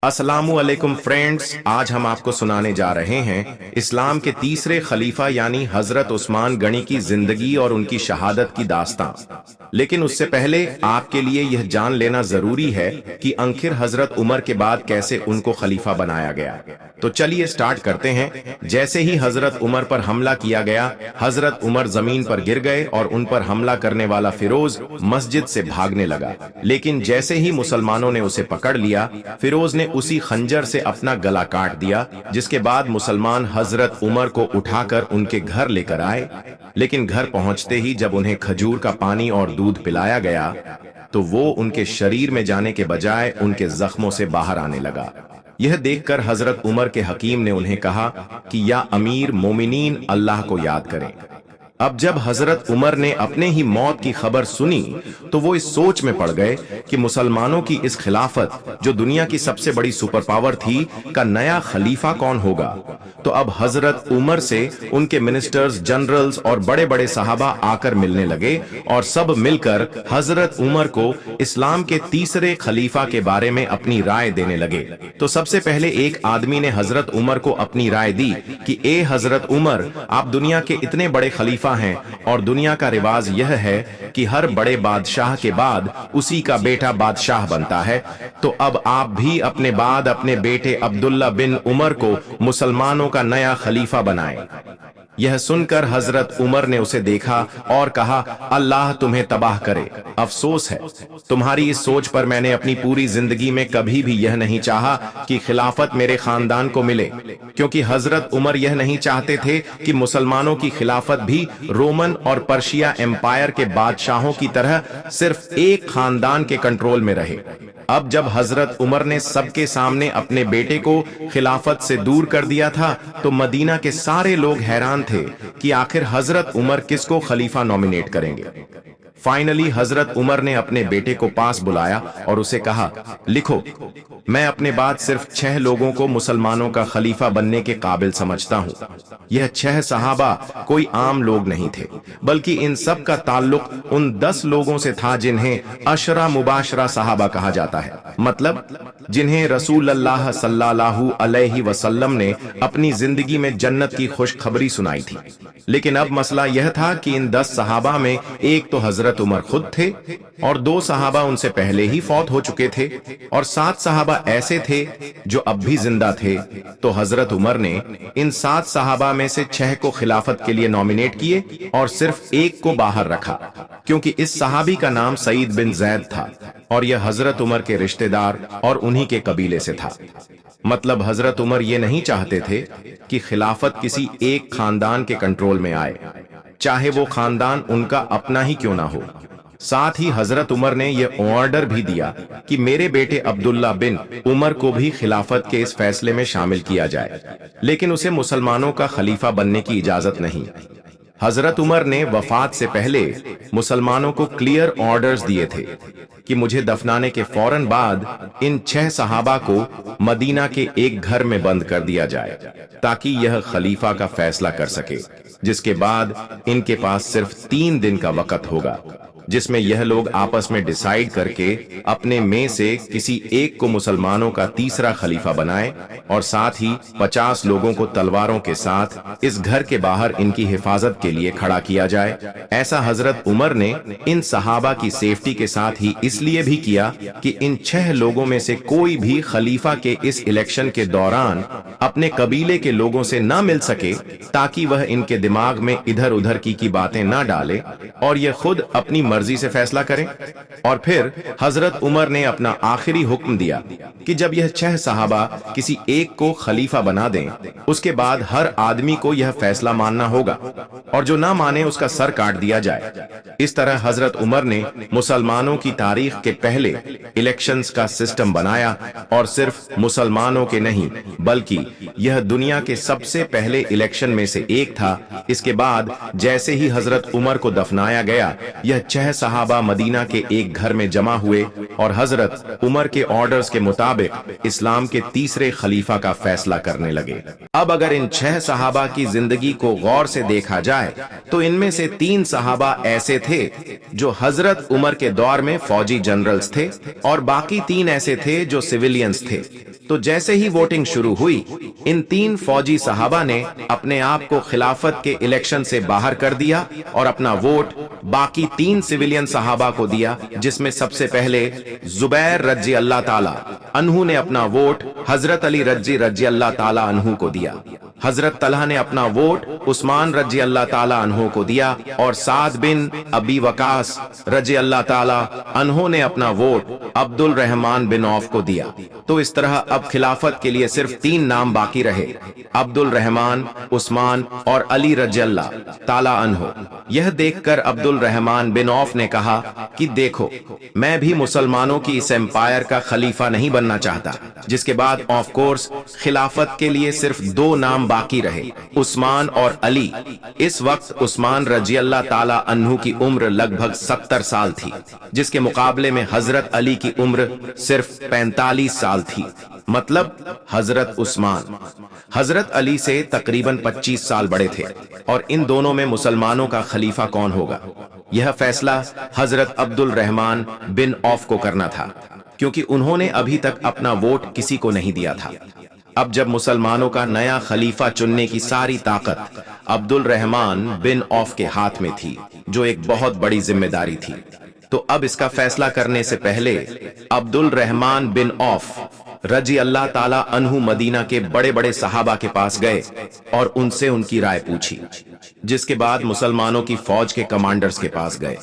अस्सलामुअलैकुम फ्रेंड्स, आज हम आपको सुनाने जा रहे हैं इस्लाम के तीसरे खलीफा यानी हजरत उस्मान गनी की जिंदगी और उनकी शहादत की दास्तां। लेकिन उससे पहले आपके लिए यह जान लेना जरूरी है कि आखिर हजरत उमर के बाद कैसे उनको खलीफा बनाया गया। तो चलिए स्टार्ट करते हैं। जैसे ही हजरत उमर पर हमला किया गया, हजरत उमर जमीन पर गिर गए और उन पर हमला करने वाला फिरोज मस्जिद से भागने लगा। लेकिन जैसे ही मुसलमानों ने उसे पकड़ लिया, फिरोज ने उसी खंजर से अपना गला काट दिया, जिसके बाद मुसलमान हजरत उमर को उठाकर उनके घर लेकर आए। लेकिन घर पहुंचते ही जब उन्हें खजूर का पानी और दूध पिलाया गया, तो वो उनके शरीर में जाने के बजाय उनके जख्मों से बाहर आने लगा। यह देखकर हजरत उमर के हकीम ने उन्हें कहा कि या अमीर मोमिनीन, अल्लाह को याद करें। अब जब हजरत उमर ने अपने ही मौत की खबर सुनी, तो वो इस सोच में पड़ गए कि मुसलमानों की इस खिलाफत, जो दुनिया की सबसे बड़ी सुपर पावर थी, का नया खलीफा कौन होगा। तो अब हजरत उमर से उनके मिनिस्टर्स, जनरल्स और बड़े बड़े सहाबा आकर मिलने लगे और सब मिलकर हजरत उमर को इस्लाम के तीसरे खलीफा के बारे में अपनी राय देने लगे। तो सबसे पहले एक आदमी ने हजरत उमर को अपनी राय दी कि ए हजरत उमर, आप दुनिया के इतने बड़े खलीफा हैं और दुनिया का रिवाज यह है कि हर बड़े बादशाह के बाद उसी का बेटा बादशाह बनता है। तो अब आप भी अपने बाद अपने बेटे अब्दुल्ला बिन उमर को मुसलमानों का नया खलीफा बनाएं। यह सुनकर हजरत उमर ने उसे देखा और कहा, अल्लाह तुम्हें तबाह करे। अफसोस है, तुम्हारी इस सोच पर मैंने अपनी पूरी जिंदगी में कभी भी यह नहीं चाहा कि खिलाफत मेरे खानदान को मिले, क्योंकि हजरत उमर यह नहीं चाहते थे कि मुसलमानों की खिलाफत भी रोमन और पर्शिया एम्पायर के बादशाहों की तरह सिर्फ एक खानदान के कंट्रोल में रहे। अब जब हजरत उमर ने सबके सामने अपने बेटे को खिलाफत से दूर कर दिया था, तो मदीना के सारे लोग हैरान थे कि आखिर हजरत उमर किसको खलीफा नॉमिनेट करेंगे। फाइनली हजरत उमर ने अपने बेटे को पास बुलाया और उसे कहा, लिखो, मैं अपने बाद सिर्फ 6 लोगों को मुसलमानों का खलीफा बनने के काबिल समझता हूँ। यह 6 सहाबा कोई आम लोग नहीं थे, बल्कि इन सब का ताल्लुक उन 10 लोगों से था जिन्हें अशरा मुबाशरा सहाबा कहा जाता है, मतलब जिन्हें रसूलुल्लाह सल्लल्लाहु अलैहि वसल्लम ने अपनी जिंदगी में जन्नत की खुशखबरी सुनाई थी। लेकिन अब मसला यह था कि इन 10 सहाबा में एक तो हजरत उमर खुद थे और 2 सहाबा उनसे पहले ही फौत हो चुके थे और 7 सहाबा ऐसे थे जो अब भी जिंदा थे। तो हजरत उमर ने इन 7 सहाबा में से 6 को खिलाफत के लिए नॉमिनेट किए और सिर्फ एक को बाहर रखा, क्योंकि इस सहाबी का नाम सईद बिन जैद था और यह हजरत उमर के रिश्तेदार और उन्हीं के कबीले से था। मतलब हजरत उमर ये नहीं चाहते थे कि खिलाफत किसी एक खानदान के कंट्रोल में आए, चाहे वो खानदान उनका अपना ही क्यों ना हो। साथ ही हजरत उमर ने यह ऑर्डर भी दिया कि मेरे बेटे अब्दुल्ला बिन उमर को भी खिलाफत के इस फैसले में शामिल किया जाए, लेकिन उसे मुसलमानों का खलीफा बनने की इजाजत नहीं। हजरत उमर ने वफात से पहले मुसलमानों को क्लियर ऑर्डर्स दिए थे कि मुझे दफनाने के फौरन बाद इन 6 सहाबा को मदीना के एक घर में बंद कर दिया जाए, ताकि यह खलीफा का फैसला कर सके, जिसके बाद इनके पास सिर्फ 3 दिन का वक्त होगा, जिसमें यह लोग आपस में डिसाइड करके अपने में से किसी एक को मुसलमानों का तीसरा खलीफा बनाए और साथ ही 50 लोगों को तलवारों के साथ इस घर के बाहर इनकी हिफाजत के लिए खड़ा किया जाए। ऐसा हजरत उमर ने इन सहाबा की सेफ्टी के साथ ही इसलिए भी किया कि इन 6 लोगों में से कोई भी खलीफा के इस इलेक्शन के दौरान अपने कबीले के लोगों से ना मिल सके, ताकि वह इनके दिमाग में इधर उधर की बातें ना डाले और यह खुद अपनी मर्जी से फैसला करें। और फिर हजरत उमर ने अपना आखिरी हुक्म दिया कि जब यह 6 सहाबा किसी एक को खलीफा बना दें, उसके बाद हर आदमी को यह फैसला मानना होगा और जो ना माने उसका सर काट दिया जाए। इस तरह हजरत उमर ने मुसलमानों की तारीख के पहले इलेक्शंस का सिस्टम बनाया और सिर्फ मुसलमानों के नहीं, बल्कि यह दुनिया के सबसे पहले इलेक्शन में से एक था। इसके बाद जैसे ही हजरत उमर को दफनाया सुनाया गया, यह 6 सहाबा मदीना के एक घर में जमा हुए और हजरत उमर के ऑर्डर्स के मुताबिक इस्लाम के तीसरे खलीफा का फैसला करने लगे। अब अगर इन 6 सहाबा की जिंदगी को गौर से देखा जाए तो इनमें से 3 सहाबा ऐसे थे जो हजरत उमर के दौर में फौजी जनरल्स थे और बाकी 3 ऐसे थे जो सिविलियंस थे। तो जैसे ही वोटिंग शुरू हुई, इन 3 फौजी सहाबा ने अपने आप को खिलाफत के इलेक्शन से बाहर कर दिया और अपना वोट बाकी 3 सिविलियन सहाबा को दिया, जिसमें सबसे पहले जुबैर रजी अल्लाह ताला अन्हु ने अपना वोट हजरत अली रजी अल्लाह ताला अन्हु को दिया। हजरत तलहा ने अपना वोट उस्मान रजी अल्लाह ताला अन्हु को दिया और साद बिन अबी वकास रजी अल्लाह ताला अन्हु ने अपना vote Abdul Rahman bin Auf को दिया। तो इस तरह अब खिलाफत के लिए सिर्फ 3 नाम बाकी रहे, अब्दुल रहमान, उस्मान और अली रजी अल्लाह ताला अन्हु। यह देखकर अब्दुल रहमान बिन औफ ने कहा कि देखो, मैं भी मुसलमानों की इस एम्पायर का खलीफा नहीं बनना चाहता। जिसके बाद ऑफ कोर्स खिलाफत के लिए सिर्फ 2 नाम बाकी रहे, उस्मान और अली। इस वक्त उस्मान रजी अल्लाह ताला अन्हु की उम्र लगभग 70 साल थी, जिसके मुकाबले में हजरत अली की उम्र सिर्फ 45 साल थी। मतलब हजरत उस्मान हजरत अली से तकरीबन 25 साल बड़े थे और इन दोनों में मुसलमानों का खलीफा कौन होगा, यह फैसला हजरत अब्दुल रहमान बिन औफ को करना था, क्योंकि उन्होंने अभी तक अपना वोट किसी को नहीं दिया था। अब जब मुसलमानों का नया खलीफा चुनने की सारी ताकत अब्दुल रहमान बिन औफ के हाथ में थी, जो एक बहुत बड़ी जिम्मेदारी थी, तो अब इसका फैसला करने से पहले अब्दुल रहमान बिन औफ रजी अल्लाह ताला अन्हु मदीना के बड़े बड़े सहाबा के पास गए और उनसे उनकी राय पूछी। जिसके बाद मुसलमानों की फौज के कमांडर्स के पास गए,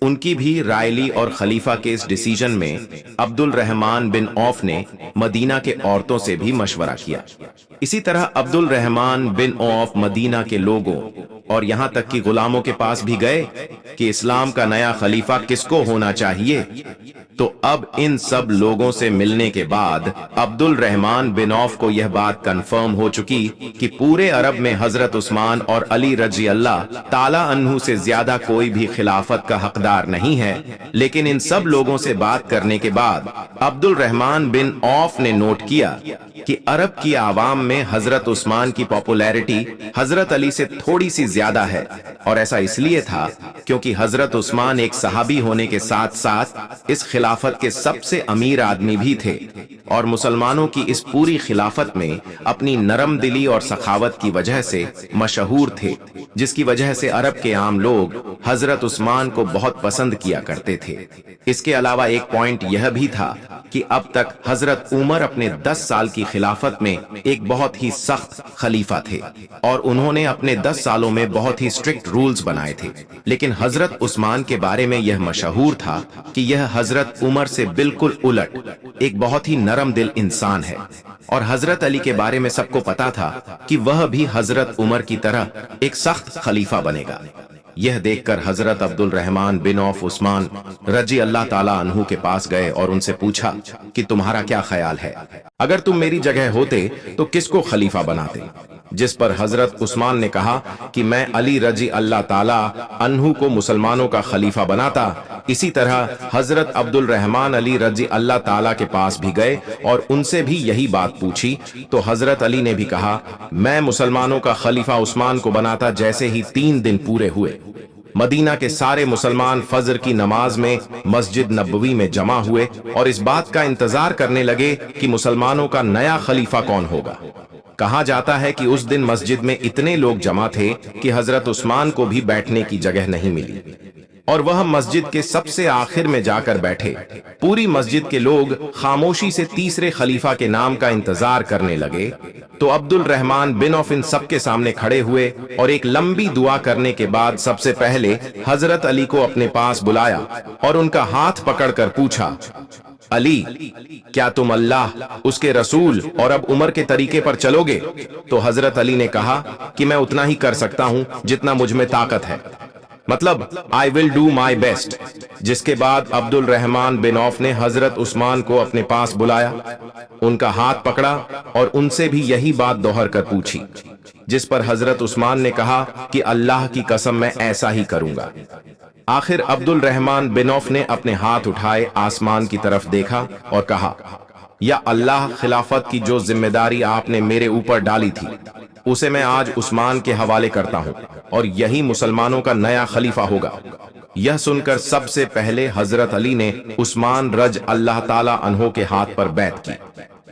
उनकी भी राय ली और खलीफा के इस डिसीजन में अब्दुल रहमान बिन औफ ने मदीना के औरतों से भी मशवरा किया। इसी तरह Abdul Rahman bin of Medina के लोगों और यहां तक कि गुलामों के पास भी गए कि इस्लाम का नया खलीफा किसको होना चाहिए। तो अब इन सब लोगों से मिलने के बाद अब्दुल रहमान बिन औफ को यह बात कंफर्म हो चुकी कि पूरे अरब में हजरत उस्मान और अली रजी अल्लाह ताला अन्हु से ज्यादा कोई भी खिलाफत का हकदार नहीं है। लेकिन इन सब लोगों से बात करने के बाद अब्दुल रहमान बिन औफ ने नोट किया कि अरब की आवाम में हजरत उस्मान की पॉपुलैरिटी हजरत अली से थोड़ी सी ज्यादा है, और ऐसा इसलिए था क्योंकि हजरत उस्मान एक सहाबी होने के साथ साथ इस खिलाफत के सबसे अमीर आदमी भी थे और मुसलमानों की इस पूरी खिलाफत में अपनी नरम दिली और सखावत की वजह से मशहूर थे, जिसकी वजह से अरब के आम लोग हजरत उस्मान को बहुत पसंद किया करते थे। इसके अलावा एक पॉइंट यह भी था कि अब तक हजरत उमर अपने 10 साल की खिलाफत में एक बहुत ही सख्त खलीफा थे और उन्होंने अपने 10 सालों में बहुत ही स्ट्रिक्ट रूल्स बनाए थे। लेकिन हजरत उस्मान के बारे में यह मशहूर था कि यह हजरत उमर से बिल्कुल उलट एक बहुत ही नरम दिल इंसान है, और हजरत अली के बारे में सबको पता था कि वह भी हजरत उमर की तरह एक सख्त खलीफा बनेगा। यह देखकर हजरत Abdul Rahman bin of Usman रजी अल्लाह ताला अन्हु के पास गए और उनसे पूछा कि तुम्हारा क्या ख्याल है, अगर तुम मेरी जगह होते तो किसको खलीफा बनाते। जिस पर हजरत उस्मान ने कहा कि मैं अली रजी अल्लाह ताला अन्हु को मुसलमानों का खलीफा बनाता। इसी तरह हजरत अब्दुल रहमान अली रजी अल्लाह ताला के पास भी गए और उनसे भी यही बात पूछी, तो हजरत अली ने भी कहा मैं मुसलमानों का खलीफा उस्मान को बनाता। जैसे ही 3 दिन पूरे हुए, मदीना के सारे मुसलमान फजर की नमाज में मस्जिद नबवी में जमा हुए और इस बात का इंतजार करने लगे कि मुसलमानों का नया खलीफा कौन होगा। कहा जाता है कि उस दिन मस्जिद में इतने लोग जमा थे कि हजरत उस्मान को भी बैठने की जगह नहीं मिली और वह मस्जिद के सबसे आखिर में जाकर बैठे। पूरी मस्जिद के लोग खामोशी से तीसरे खलीफा के नाम का इंतजार करने लगे। तो अब्दुल रहमान बिन औफ इन सबके सामने खड़े हुए और एक लंबी दुआ करने के बाद सबसे पहले हजरत अली को अपने पास बुलाया और उनका हाथ पकड़कर पूछा, अली, क्या तुम अल्लाह, उसके रसूल और अब उमर के तरीके पर चलोगे। तो हजरत अली ने कहा कि मैं उतना ही कर सकता हूं जितना मुझ में ताकत है। मतलब I will do my best. जिसके बाद अब्दुल रहमान बिन औफ ने हजरत उस्मान को अपने पास बुलाया, उनका हाथ पकड़ा और उनसे भी यही बात दोहर कर पूछी, जिस पर हजरत उस्मान ने कहा कि अल्लाह की कसम मैं ऐसा ही करूंगा। आखिर अब्दुल रहमान बिन औफ ने अपने हाथ उठाए आसमान की तरफ देखा और कहा, या अल्लाह, खिलाफत की जो जिम्मेदारी आपने मेरे ऊपर डाली थी उसे मैं आज उस्मान के हवाले करता हूं और यही मुसलमानों का नया खलीफा होगा। यह सुनकर सबसे पहले हजरत अली ने उस्मान रज अल्लाह ताला अन्हो के हाथ पर बैत की।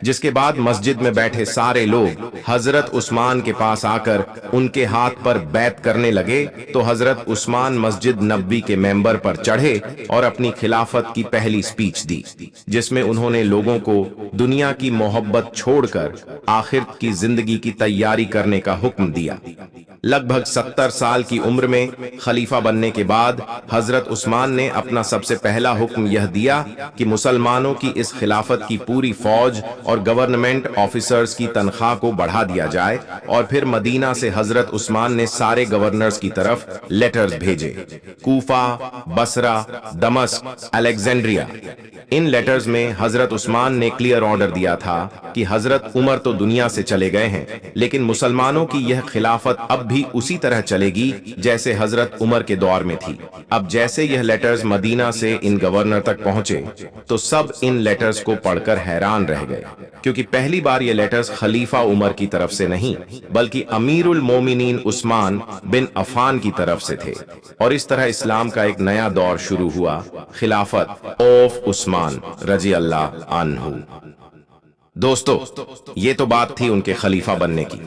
जिसके बाद मस्जिद में बैठे सारे लोग हजरत उस्मान के पास आकर उनके हाथ पर बैत करने लगे तो हजरत उस्मान मस्जिद नबवी के मेंबर पर चढ़े और अपनी खिलाफत की पहली स्पीच दी, जिसमें उन्होंने लोगों को दुनिया की मोहब्बत छोड़कर आखिरत की जिंदगी की तैयारी करने का हुक्म दिया। लगभग 70 साल की उम्र में खलीफा बनने के बाद हजरत उस्मान ने अपना सबसे पहला हुक्म यह दिया कि मुसलमानों की इस खिलाफत की पूरी फौज और गवर्नमेंट ऑफिसर्स की तनख्वाह को बढ़ा दिया जाए। और फिर मदीना से हजरत उस्मान ने सारे गवर्नर्स की तरफ लेटर्स भेजे, कूफा, बसरा, दमस्क, अलेक्जेंड्रिया। इन लेटर्स में हजरत उस्मान ने क्लियर ऑर्डर दिया था कि हजरत उमर तो दुनिया से चले गए हैं, लेकिन मुसलमानों की यह खिलाफत अब भी उसी तरह चलेगी जैसे हजरत उमर के दौर में थी। अब जैसे यह लेटर्स मदीना से इन गवर्नर तक पहुंचे तो सब इन लेटर्स को पढ़कर हैरान रह गए, क्योंकि पहली बार ये लेटर्स खलीफा उमर की तरफ से नहीं बल्कि अमीरुल मोमिनीन उस्मान बिन अफान की तरफ से थे। और इस तरह इस्लाम का एक नया दौर शुरू हुआ, खिलाफत ऑफ उस्मान रजी अल्लाह अन्हु। दोस्तों, ये तो बात थी उनके खलीफा बनने की,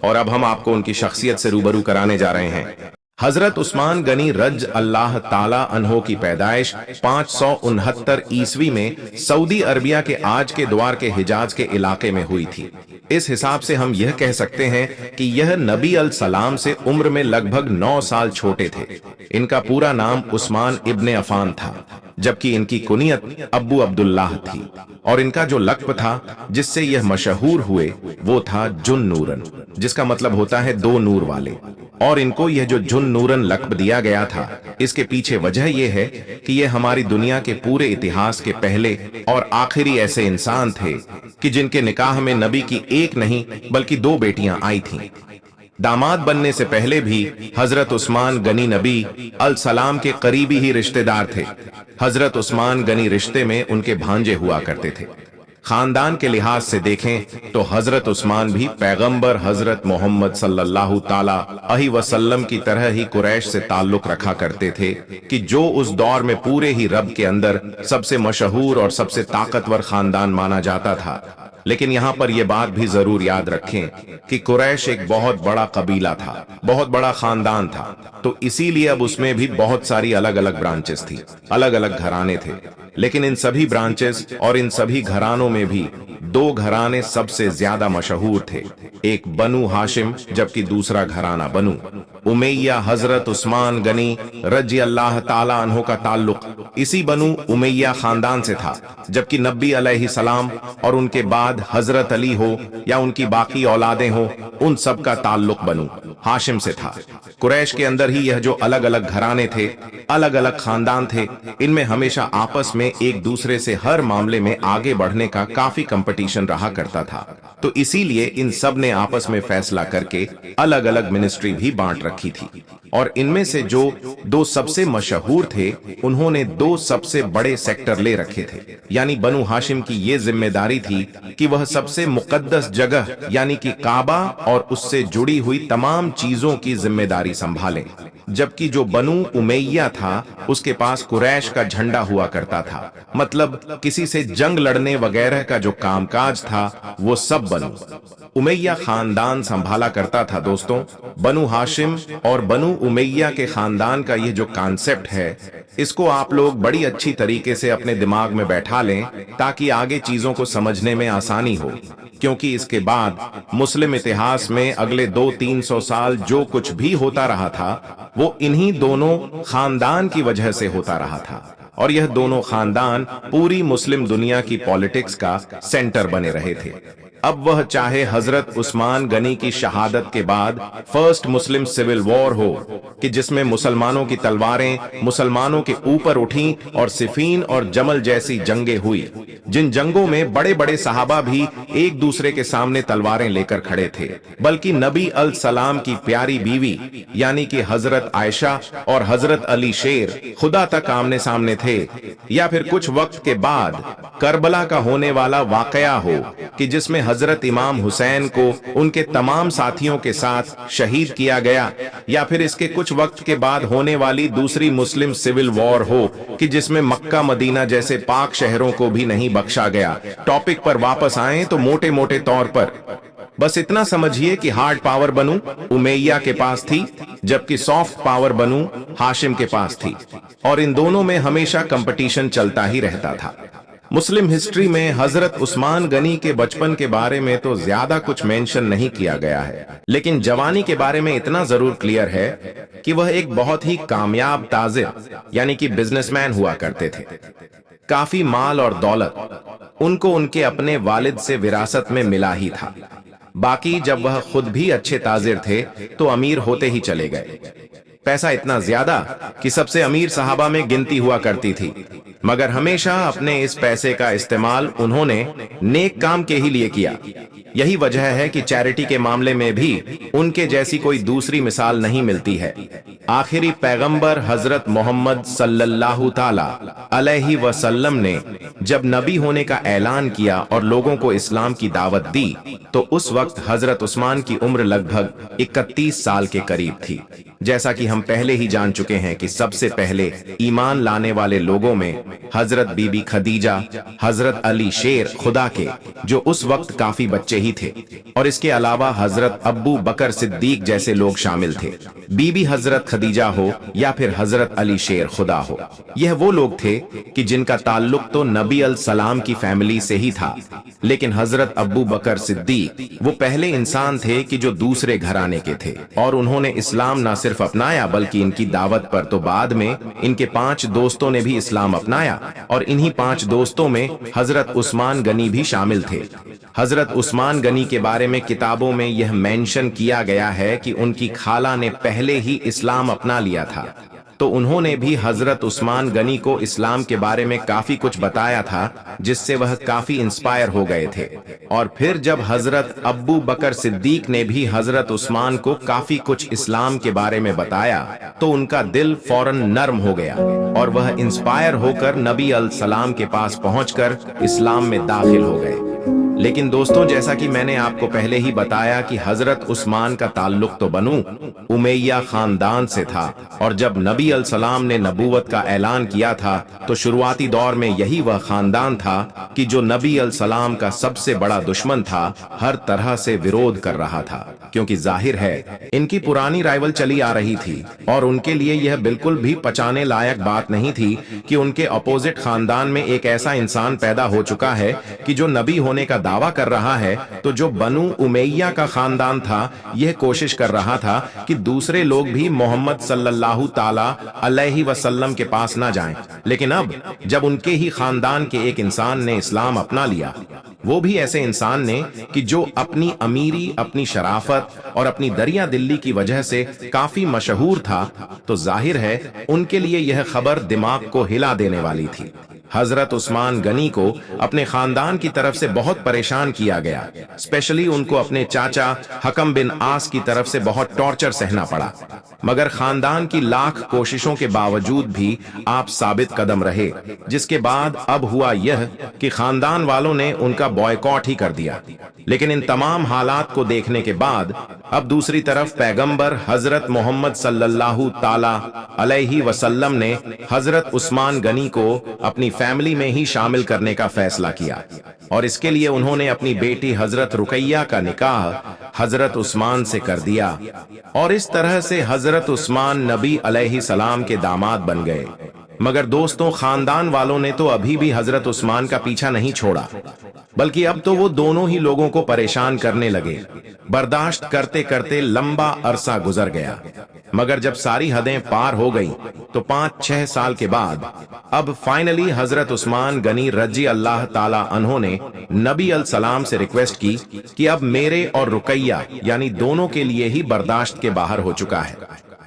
और अब हम आपको उनकी शख्सियत से रूबरू कराने जा रहे हैं। हजरत उस्मान गनी रज अल्लाह ताला अन्हो की पैदाइश 569 ईस्वी में सऊदी अरबिया के आज के द्वार के हिजाज के इलाके में हुई थी। इस हिसाब से हम यह कह सकते हैं कि यह नबी अल सलाम से उम्र में लगभग 9 साल छोटे थे। इनका पूरा नाम उस्मान इब्ने अफान था, जबकि इनकी कुनियत अब्बू अब्दुल्लाह थी, और इनका जो लक़्ब था जिससे यह मशहूर हुए वो था जुन नूरन, जिसका मतलब होता है दो नूर वाले। और इनको यह जो जुन नूरन लक़्ब दिया गया था, इसके पीछे वजह यह है कि ये हमारी दुनिया के पूरे इतिहास के पहले और आखिरी ऐसे इंसान थे कि जिनके निकाह में नबी की एक नहीं बल्कि 2 बेटियां आई थीं। दामाद बनने से पहले भी हजरत उस्मान गनी नबी अल सलाम के करीबी ही रिश्तेदार थे। हजरत उस्मान गनी रिश्ते में उनके भांजे हुआ करते थे। खानदान के लिहाज से देखें तो हजरत उस्मान भी पैगंबर हजरत मोहम्मद सल्लल्लाहु ताला अलैहि वसल्लम की तरह ही कुरैश से ताल्लुक रखा करते थे, कि जो उस दौर में पूरे ही रब के अंदर सबसे मशहूर और सबसे ताकतवर खानदान माना जाता था। लेकिन यहाँ पर यह बात भी जरूर याद रखें कि कुरैश एक बहुत बड़ा कबीला था, बहुत बड़ा खानदान था, तो इसीलिए अब उसमें भी बहुत सारी अलग अलग ब्रांचेस थी, अलग अलग घराने थे। लेकिन इन सभी ब्रांचेस और इन सभी घरानों में भी 2 घराने सबसे ज्यादा मशहूर थे, एक बनु हाशिम जबकि दूसरा घराना बनु उमैया। हजरत उस्मान गनी रजी अल्लाह ताला अन्हो का ताल्लुक इसी बनु उमैया खानदान से था, जबकि नबी अलैहि सलाम और उनके बाद हजरत अली हो या उनकी बाकी औलादें हो, उन सब का ताल्लुक बनु हाशिम से था। कुरैश के अंदर ही यह जो अलग अलग घराने थे, अलग अलग खानदान थे, इनमें हमेशा आपस में एक दूसरे से हर मामले में आगे बढ़ने का काफी कंपटीशन रहा करता था। तो इसीलिए इन सब ने आपस में फैसला करके अलग अलग मिनिस्ट्री भी बांट रखी थी, और इनमें से जो 2 सबसे मशहूर थे उन्होंने 2 सबसे बड़े सेक्टर ले रखे थे। यानी बनु हाशिम की ये जिम्मेदारी थी कि वह सबसे मुकद्दस जगह यानी कि काबा और उससे जुड़ी हुई तमाम चीजों की जिम्मेदारी संभालें, जबकि जो बनु उमैया था उसके पास कुरैश का झंडा हुआ करता था। मतलब किसी से जंग लड़ने वगैरह का जो कामकाज था वो सब बनु उमैया खानदान संभाला करता था। दोस्तों, बनु हाशिम और बनु उमैया के खानदान का ये जो कॉन्सेप्ट है, इसको आप लोग बड़ी अच्छी तरीके से अपने दिमाग में बैठा लें ताकि आगे चीजों को समझने में आसानी हो, क्योंकि इसके बाद मुस्लिम इतिहास में अगले 200-300 साल जो कुछ भी होता रहा था वो इन्हीं दोनों खानदान की वजह से होता रहा था, और यह दोनों खानदान पूरी मुस्लिम दुनिया की पॉलिटिक्स का सेंटर बने रहे थे। अब वह चाहे हजरत उस्मान गनी की शहादत के बाद फर्स्ट मुस्लिम सिविल वॉर हो कि जिसमें मुसलमानों की तलवारें मुसलमानों के ऊपर उठी और सिफीन और जमल जैसी जंगें हुई, जिन जंगों में बड़े बड़े सहाबा भी एक दूसरे के सामने तलवारें लेकर खड़े थे, बल्कि नबी अल सलाम की प्यारी बीवी यानी कि हजरत आयशा और हजरत अली शेर खुदा तक आमने सामने थे, या फिर कुछ वक्त के बाद करबला का होने वाला वाकया हो कि जिसमें हजरत इमाम हुसैन को उनके तमाम साथियों के साथ शहीद किया गया, या फिर इसके कुछ वक्त के बाद होने वाली दूसरी मुस्लिम सिविल वॉर हो कि जिसमें मक्का मदीना जैसे पाक शहरों को भी नहीं बख्शा गया। टॉपिक पर वापस आएं तो मोटे मोटे तौर पर बस इतना समझिए कि हार्ड पावर बनू उमैया के पास थी, जबकि सॉफ्ट पावर बनू हाशिम के पास थी, और इन दोनों में हमेशा कंपटीशन चलता ही रहता था। मुस्लिम हिस्ट्री में हजरत उस्मान गनी के बचपन के बारे में तो ज्यादा कुछ मेंशन नहीं किया गया है, लेकिन जवानी के बारे में इतना जरूर क्लियर है कि वह एक बहुत ही कामयाब ताजिर यानी कि बिजनेसमैन हुआ करते थे। काफी माल और दौलत उनको उनके अपने वालिद से विरासत में मिला ही था। बाकी जब वह खुद भी अच्छे ताजिर थे तो अमीर होते ही चले गए। पैसा इतना ज्यादा कि सबसे अमीर सहाबा में गिनती हुआ करती थी, मगर हमेशा अपने इस पैसे का इस्तेमाल उन्होंने नेक काम के ही लिए किया। यही वजह है कि चैरिटी के मामले में भी उनके जैसी कोई दूसरी मिसाल नहीं मिलती है। आखिरी पैगंबर हजरत मोहम्मद सल्लल्लाहु ताला अलैहि वसल्लम ने जब नबी होने का ऐलान किया और लोगों को इस्लाम की दावत दी, तो उस वक्त हजरत उस्मान की उम्र लगभग 31 साल के करीब थी। जैसा कि हम पहले ही जान चुके हैं कि सबसे पहले ईमान लाने वाले लोगों में हजरत बीबी खदीजा, हजरत अली शेर खुदा के, जो उस वक्त काफी बच्चे ही थे, और इसके अलावा हजरत अब्बू बकर सिद्दीक जैसे लोग शामिल थे। बीबी हजरत खदीजा हो या फिर हजरत अली शेर खुदा हो, यह वो लोग थे कि जिनका ताल्लुक तो नबी अल सलाम की फैमिली से ही था, लेकिन हजरत अब्बू बकर सिद्दीक वो पहले इंसान थे कि जो दूसरे घराने के थे, और उन्होंने इस्लाम न सिर्फ अपनाया बल्कि इनकी दावत पर तो बाद में इनके 5 दोस्तों ने भी इस्लाम अपनाया, और इन्हीं 5 दोस्तों में हजरत उस्मान गनी भी शामिल थे। हजरत उस्मान गनी के बारे में किताबों में यह मेंशन किया गया है कि उनकी खाला ने पहले ही इस्लाम अपना लिया था, तो उन्होंने भी हजरत उस्मान गनी को इस्लाम के बारे में काफी कुछ बताया था, जिससे वह काफी इंस्पायर हो गए थे। और फिर जब हजरत अब्बू बकर सिद्दीक ने भी हजरत उस्मान को काफी कुछ इस्लाम के बारे में बताया, तो उनका दिल फौरन नर्म हो गया और वह इंस्पायर होकर नबी अल सलाम के पास पहुंचकर इस्लाम में दाखिल हो गए। लेकिन दोस्तों, जैसा कि मैंने आपको पहले ही बताया कि हजरत उस्मान का ताल्लुक तो बनु उमैया खानदान से था, और जब नबी अल सलाम ने नबूवत का ऐलान किया था तो शुरुआती दौर में यही वह खानदान था कि जो नबी अल सलाम का सबसे बड़ा दुश्मन था, हर तरह से विरोध कर रहा था, क्योंकि जाहिर है इनकी पुरानी राइवल चली आ रही थी और उनके लिए यह बिल्कुल भी पचाने लायक बात नहीं थी कि उनके अपोजिट खानदान में एक ऐसा इंसान पैदा हो चुका है कि जो नबी होने का दावा कर रहा है। तो जो बनु उमैया का खानदान था, यह कोशिश कर रहा था कि दूसरे लोग भी मोहम्मद सल्लल्लाहु ताला अलैहि वसल्लम के पास ना जाएं। लेकिन अब जब उनके ही खानदान के एक इंसान ने इस्लाम अपना लिया, वो भी ऐसे इंसान ने कि जो अपनी अमीरी, अपनी शराफत और अपनी दरिया दिल्ली की वजह से काफी मशहूर था, तो जाहिर है उनके लिए यह खबर दिमाग को हिला देने वाली थी। हजरत उस्मान गनी को अपने खानदान की तरफ से बहुत परेशान किया गया, स्पेशली उनको अपने चाचा हकम बिन आस की तरफ से बहुत टॉर्चर सहना पड़ा, मगर खानदान की लाख कोशिशों के बावजूद भी आप साबित कदम रहे, जिसके बाद अब हुआ यह कि खानदान वालों ने उनका बॉयकॉट ही कर दिया। लेकिन इन तमाम हालात को देखने के बाद अब दूसरी तरफ पैगंबर हजरत मोहम्मद सल्लल्लाहु ताला अलैहि वसल्लम ने हजरत उस्मान गनी को अपनी फैमिली में ही शामिल करने का फैसला किया, और इसके लिए उन्होंने अपनी बेटी हजरत रुकैया का निकाह हजरत उस्मान से कर दिया, और इस तरह से हजरत उस्मान नबी अलैहि सलाम के दामाद बन गए। मगर दोस्तों, खानदान वालों ने तो अभी भी हजरत उस्मान का पीछा नहीं छोड़ा, बल्कि अब तो वो दोनों ही लोगों को परेशान करने लगे। बर्दाश्त करते करते लंबा अरसा गुजर गया। मगर जब सारी हदें पार हो गई तो 5-6 साल के बाद अब फाइनली हजरत उस्मान गनी रजी अल्लाह ताला अन्हों ने नबी अल सलाम से रिक्वेस्ट की कि अब मेरे और रुकैया यानी दोनों के लिए ही बर्दाश्त के बाहर हो चुका है,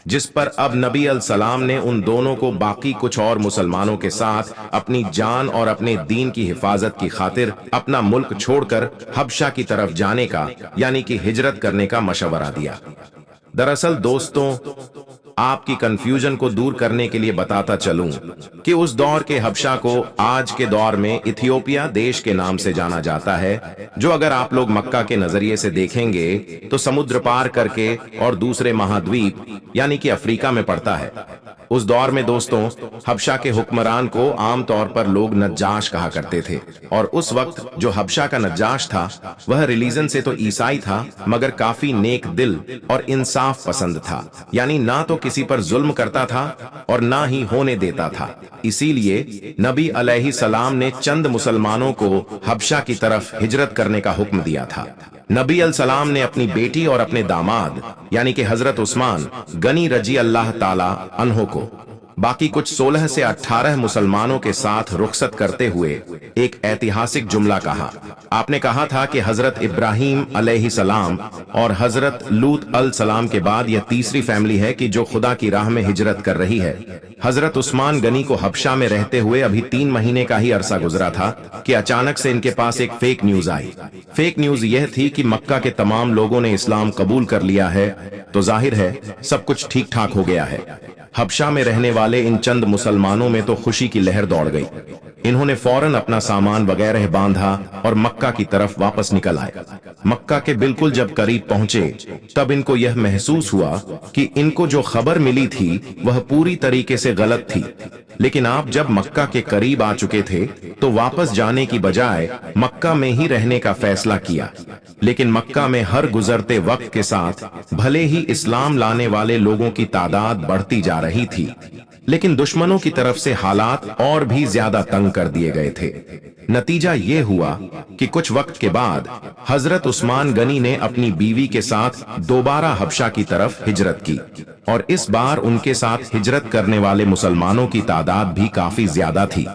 जिस पर अब नबी अल सलाम ने उन दोनों को बाकी कुछ और मुसलमानों के साथ अपनी जान और अपने दीन की हिफाजत की खातिर अपना मुल्क छोड़कर हबशा की तरफ जाने का यानी कि हिजरत करने का मशवरा दिया। दरअसल दोस्तों, आपकी कंफ्यूजन को दूर करने के लिए बताता चलूं कि उस दौर के हबशा को आज के दौर में इथियोपिया देश के नाम से जाना जाता है, जो अगर आप लोग मक्का के नजरिए से देखेंगे तो समुद्र पार करके और दूसरे महाद्वीप यानी कि अफ्रीका में पड़ता है। उस दौर में दोस्तों, हबशा के हुक्मरान को आमतौर पर लोग नज्जाश कहा करते थे, और उस वक्त जो हबशा का नज्जाश था वह रिलीजन से तो ईसाई था मगर काफी नेक दिल और इंसाफ पसंद था, यानी ना तो किसी पर जुल्म करता था और ना ही होने देता था। इसीलिए नबी अलैहि सलाम ने चंद मुसलमानों को हबशा की तरफ हिजरत करने का हुक्म दिया था। नबी अल सलाम ने अपनी बेटी और अपने दामाद यानी कि हजरत उस्मान गनी रजी अल्लाह ताला अन्हों को बाकी कुछ 16 से 18 मुसलमानों के साथ रुखसत करते हुए एक ऐतिहासिक जुमला कहा। आपने कहा था कि हजरत इब्राहीम अलैहि सलाम और हजरत लूत अल सलाम के बाद यह तीसरी फैमिली है कि जो खुदा की राह में हिजरत कर रही है। हजरत उस्मान गनी को हबशा में रहते हुए अभी 3 महीने का ही अरसा गुजरा था कि अचानक से इनके पास एक फेक न्यूज आई। फेक न्यूज यह थी कि मक्का के तमाम लोगों ने इस्लाम कबूल कर लिया है, तो जाहिर है सब कुछ ठीक ठाक हो गया है। हबशा में रहने वाले इन चंद मुसलमानों में तो खुशी की लहर दौड़ गई। इन्होंने फौरन अपना सामान वगैरह बांधा और मक्का की तरफ वापस निकल आए। मक्का के बिल्कुल जब करीब पहुंचे तब इनको यह महसूस हुआ कि इनको जो खबर मिली थी वह पूरी तरीके से गलत थी। लेकिन आप जब मक्का के करीब आ चुके थे तो वापस जाने की बजाय मक्का में ही रहने का फैसला किया। लेकिन मक्का में हर गुजरते वक्त के साथ भले ही इस्लाम लाने वाले लोगों की तादाद बढ़ती जा रही थी, लेकिन दुश्मनों की तरफ से हालात और भी ज्यादा तंग कर दिए गए थे। नतीजा ये हुआ कि कुछ वक्त के बाद हजरत उस्मान गनी ने अपनी बीवी के साथ दोबारा हबशा की तरफ हिजरत की, और इस बार उनके साथ हिजरत करने वाले मुसलमानों की तादाद भी काफी ज्यादा थी।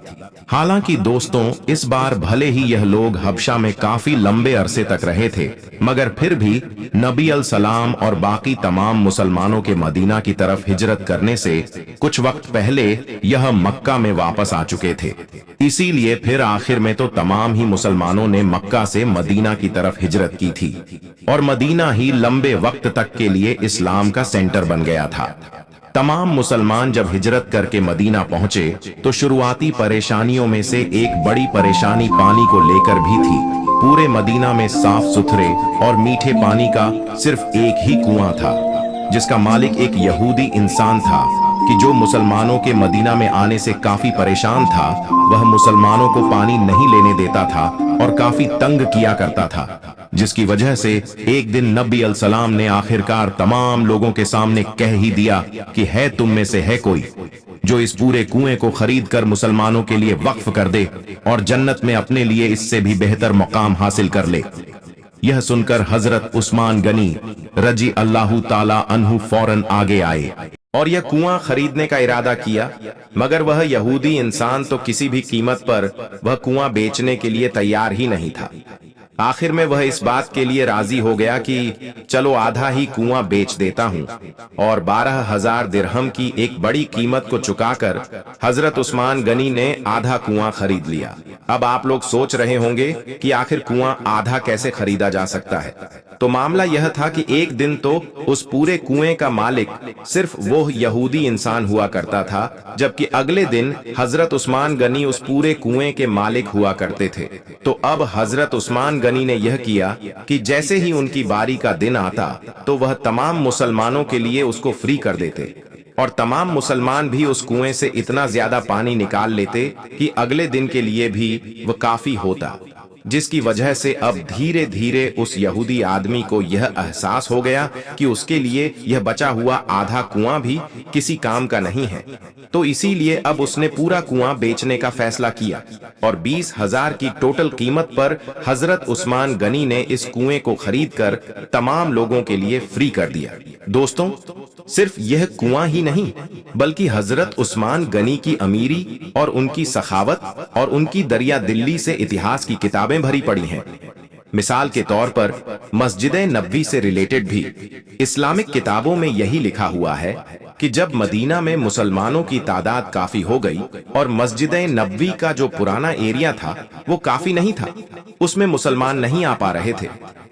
हालांकि दोस्तों, इस बार भले ही यह लोग हबशा में काफी लंबे अरसे तक रहे थे, मगर फिर भी नबी अल सलाम और बाकी तमाम मुसलमानों के मदीना की तरफ हिजरत करने से कुछ वक्त पहले यह मक्का में वापस आ चुके थे। इसीलिए फिर आखिर में तो तमाम ही मुसलमानों ने मक्का से मदीना की तरफ हिजरत की थी, और मदीना ही लंबे वक्त तक के लिए इस्लाम का सेंटर बन गया था। तमाम मुसलमान जब हिजरत करके मदीना पहुंचे तो शुरुआती परेशानियों में से एक बड़ी परेशानी पानी को लेकर भी थी। पूरे मदीना में साफ सुथरे और मीठे पानी का सिर्फ एक ही कुआं था, जिसका मालिक एक यहूदी इंसान था कि जो मुसलमानों के मदीना में आने से काफी परेशान था। वह मुसलमानों को पानी नहीं लेने देता था और काफी तंग किया करता था, जिसकी वजह से एक दिन नबी अल सलाम ने आखिरकार तमाम लोगों के सामने कह ही दिया कि है तुम में से है कोई जो इस पूरे कुएं को खरीद कर मुसलमानों के लिए वक्फ कर दे और जन्नत में अपने लिए इससे भी बेहतर मुकाम हासिल कर ले। यह सुनकर हजरत उस्मान गनी रजी अल्लाह ताला अन्हु फौरन आगे आए और यह कुआं खरीदने का इरादा किया, मगर वह यहूदी इंसान तो किसी भी कीमत पर वह कुआं बेचने के लिए तैयार ही नहीं था। आखिर में वह इस बात के लिए राजी हो गया कि चलो आधा ही कुआं बेच देता हूं, और 12,000 दिरहम की एक बड़ी कीमत को चुकाकर हजरत उस्मान गनी ने आधा कुआं खरीद लिया। अब आप लोग सोच रहे होंगे कि आखिर कुआं आधा कैसे खरीदा जा सकता है। तो मामला यह था कि एक दिन तो उस पूरे कुएं का मालिक सिर्फ वो यहूदी इंसान हुआ करता था, जबकि अगले दिन हजरत उस्मान गनी उस पूरे कुएं के मालिक हुआ करते थे। तो अब हजरत उस्मान गनी ने यह किया कि जैसे ही उनकी बारी का दिन आता तो वह तमाम मुसलमानों के लिए उसको फ्री कर देते, और तमाम मुसलमान भी उस कुएं से इतना ज्यादा पानी निकाल लेते कि अगले दिन के लिए भी वह काफी होता, जिसकी वजह से अब धीरे धीरे उस यहूदी आदमी को यह एहसास हो गया कि उसके लिए यह बचा हुआ आधा कुआं भी किसी काम का नहीं है। तो इसीलिए अब उसने पूरा कुआं बेचने का फैसला किया और 20,000 की टोटल कीमत पर हजरत उस्मान गनी ने इस कुएं को खरीदकर तमाम लोगों के लिए फ्री कर दिया। दोस्तों, सिर्फ यह कुआं ही नहीं बल्कि हजरत उस्मान गनी की अमीरी और उनकी सखावत और उनकी दरिया दिल्ली से इतिहास की किताबें भरी पड़ी हैं। मिसाल के तौर पर मस्जिद नबवी से रिलेटेड भी इस्लामिक किताबों में यही लिखा हुआ है कि जब मदीना में मुसलमानों की तादाद काफी हो गई और मस्जिद नबवी का जो पुराना एरिया था वो काफी नहीं था, उसमें मुसलमान नहीं आ पा रहे थे,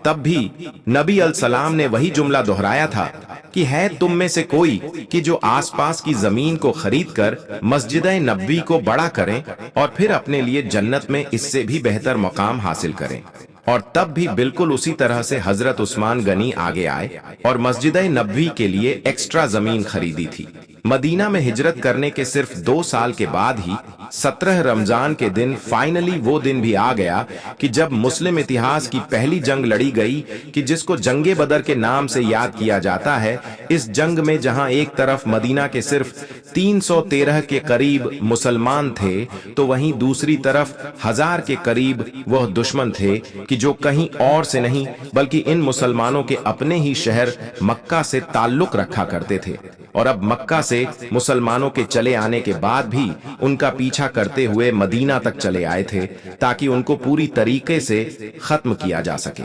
तब भी नबी अलसलाम ने वही जुमला दोहराया था कि है तुम में से कोई कि जो आसपास की जमीन को खरीद कर मस्जिद नबवी को बड़ा करें और फिर अपने लिए जन्नत में इससे भी बेहतर मकाम हासिल करें। और तब भी बिल्कुल उसी तरह से हजरत उस्मान गनी आगे आए और मस्जिद नबवी के लिए एक्स्ट्रा जमीन खरीदी थी। मदीना में हिजरत करने के सिर्फ 2 साल के बाद ही 17 रमजान के दिन फाइनली वो दिन भी आ गया कि जब मुस्लिम इतिहास की पहली जंग लड़ी गई कि जिसको जंगे बदर के नाम से याद किया जाता है। इस जंग में जहां एक तरफ मदीना के सिर्फ 313 के करीब मुसलमान थे तो वहीं दूसरी तरफ 1000 के करीब वह दुश्मन थे कि जो कहीं और से नहीं बल्कि इन मुसलमानों के अपने ही शहर मक्का से ताल्लुक रखा करते थे। और अब मक्का से मुसलमानों के चले आने के बाद भी उनका पीछा करते हुए मदीना तक चले आए थे ताकि उनको पूरी तरीके से खत्म किया जा सके।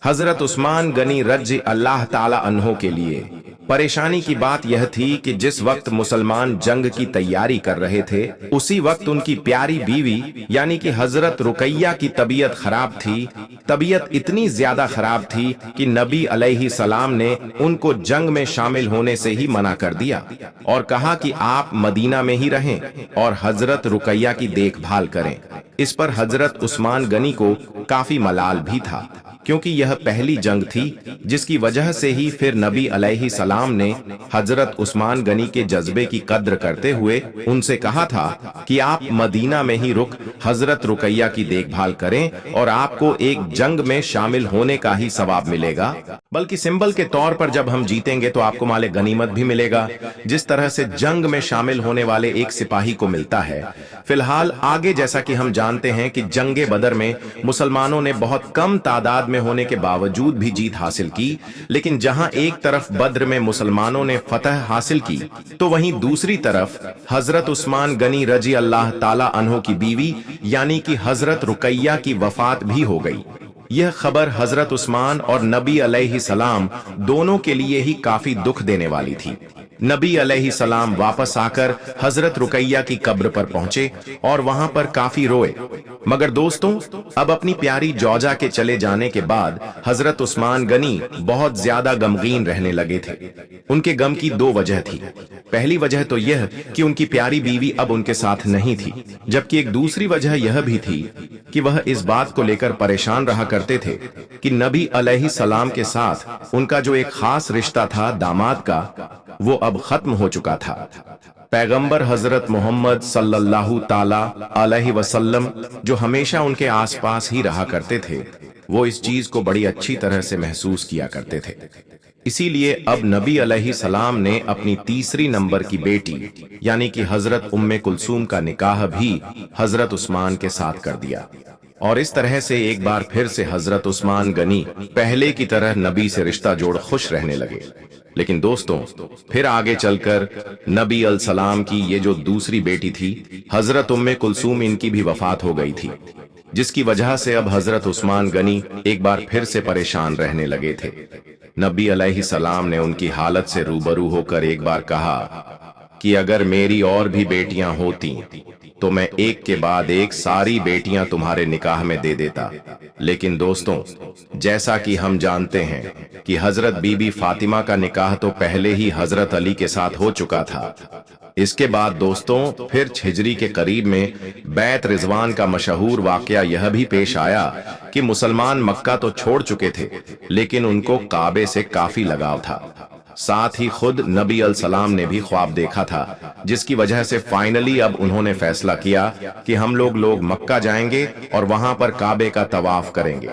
हजरत उस्मान गनी रज़ी अल्लाह ताला अन्हो के लिए परेशानी की बात यह थी कि जिस वक्त मुसलमान जंग की तैयारी कर रहे थे उसी वक्त उनकी प्यारी बीवी यानी कि हजरत रुकैया की तबीयत खराब थी। तबीयत इतनी ज्यादा खराब थी कि नबी अलैहि सलाम ने उनको जंग में शामिल होने से ही मना कर दिया और कहा कि आप मदीना में ही रहें और हजरत रुकैया की देखभाल करें। इस पर हजरत उस्मान गनी को काफी मलाल भी था क्योंकि यह पहली जंग थी जिसकी वजह से ही फिर नबी अलैहि सलाम ने हजरत उस्मान गनी के जज्बे की कद्र करते हुए उनसे कहा था कि आप मदीना में ही रुक हजरत रुकैया की देखभाल करें और आपको एक जंग में शामिल होने का ही सवाब मिलेगा, बल्कि सिंबल के तौर पर जब हम जीतेंगे तो आपको माले गनीमत भी मिलेगा, जिस तरह से जंग में शामिल होने वाले एक सिपाही को मिलता है। फिलहाल आगे जैसा कि हम जानते हैं कि जंगे बदर में मुसलमानों ने बहुत कम तादाद में होने के बावजूद भी जीत हासिल की, लेकिन जहां एक तरफ बद्र में मुसलमानों ने फतह हासिल की तो वहीं दूसरी तरफ हजरत उस्मान गनी रजी अल्लाह ताला अन्हो की बीवी यानी कि हजरत रुकैया की वफात भी हो गई। यह खबर हजरत उस्मान और नबी अलैहि सलाम दोनों के लिए ही काफी दुख देने वाली थी। नबी अलैहि सलाम वापस आकर हजरत रुकैया की कब्र पर पहुंचे और वहां पर काफी रोए। मगर दोस्तों, अब अपनी प्यारी जौजा के चले जाने के बाद हजरत उस्मान गनी बहुत ज्यादा गमगीन रहने लगे थे। उनके गम की 2 वजह थी। पहली वजह तो यह कि उनकी प्यारी बीवी अब उनके साथ नहीं थी, जबकि एक दूसरी वजह यह भी थी कि वह इस बात को लेकर परेशान रहा करते थे कि नबी अलैहि सलाम के साथ उनका जो एक खास रिश्ता था दामाद का, वो अब खत्म हो चुका था। पैगंबर हजरत मोहम्मद सल्लल्लाहु ताला अलैहि वसल्लम जो हमेशा उनके आसपास ही रहा करते थे, वो इस चीज को बड़ी अच्छी तरह से महसूस किया करते थे। इसीलिए अब नबी अलैहि सलाम ने अपनी तीसरी नंबर की बेटी यानी कि हजरत उम्मे कुलसूम का निकाह भी हजरत उस्मान के साथ कर दिया और इस तरह से एक बार फिर से हजरत उस्मान गनी पहले की तरह नबी से रिश्ता जोड़ खुश रहने लगे। लेकिन दोस्तों, फिर आगे चलकर नबी अल सलाम की ये जो दूसरी बेटी थी हजरत उम्मे कुलसूम, इनकी भी वफात हो गई थी, जिसकी वजह से अब हजरत उस्मान गनी एक बार फिर से परेशान रहने लगे थे। नबी अलैहि सलाम ने उनकी हालत से रूबरू होकर एक बार कहा कि अगर मेरी और भी बेटियां होती तो मैं एक के बाद एक सारी बेटियां तुम्हारे निकाह में दे देता। लेकिन दोस्तों, जैसा कि हम जानते हैं कि हजरत बीबी फातिमा का निकाह तो पहले ही हजरत अली के साथ हो चुका था। इसके बाद दोस्तों फिर हिजरी के करीब में बैत रिजवान का मशहूर वाकया यह भी पेश आया कि मुसलमान मक्का तो छोड़ चुके थे लेकिन उनको काबे से काफी लगाव था। साथ ही खुद नबी अल सलाम ने भी ख्वाब देखा था, जिसकी वजह से फाइनली अब उन्होंने फैसला किया कि हम लोग मक्का जाएंगे और वहां पर काबे का तवाफ करेंगे।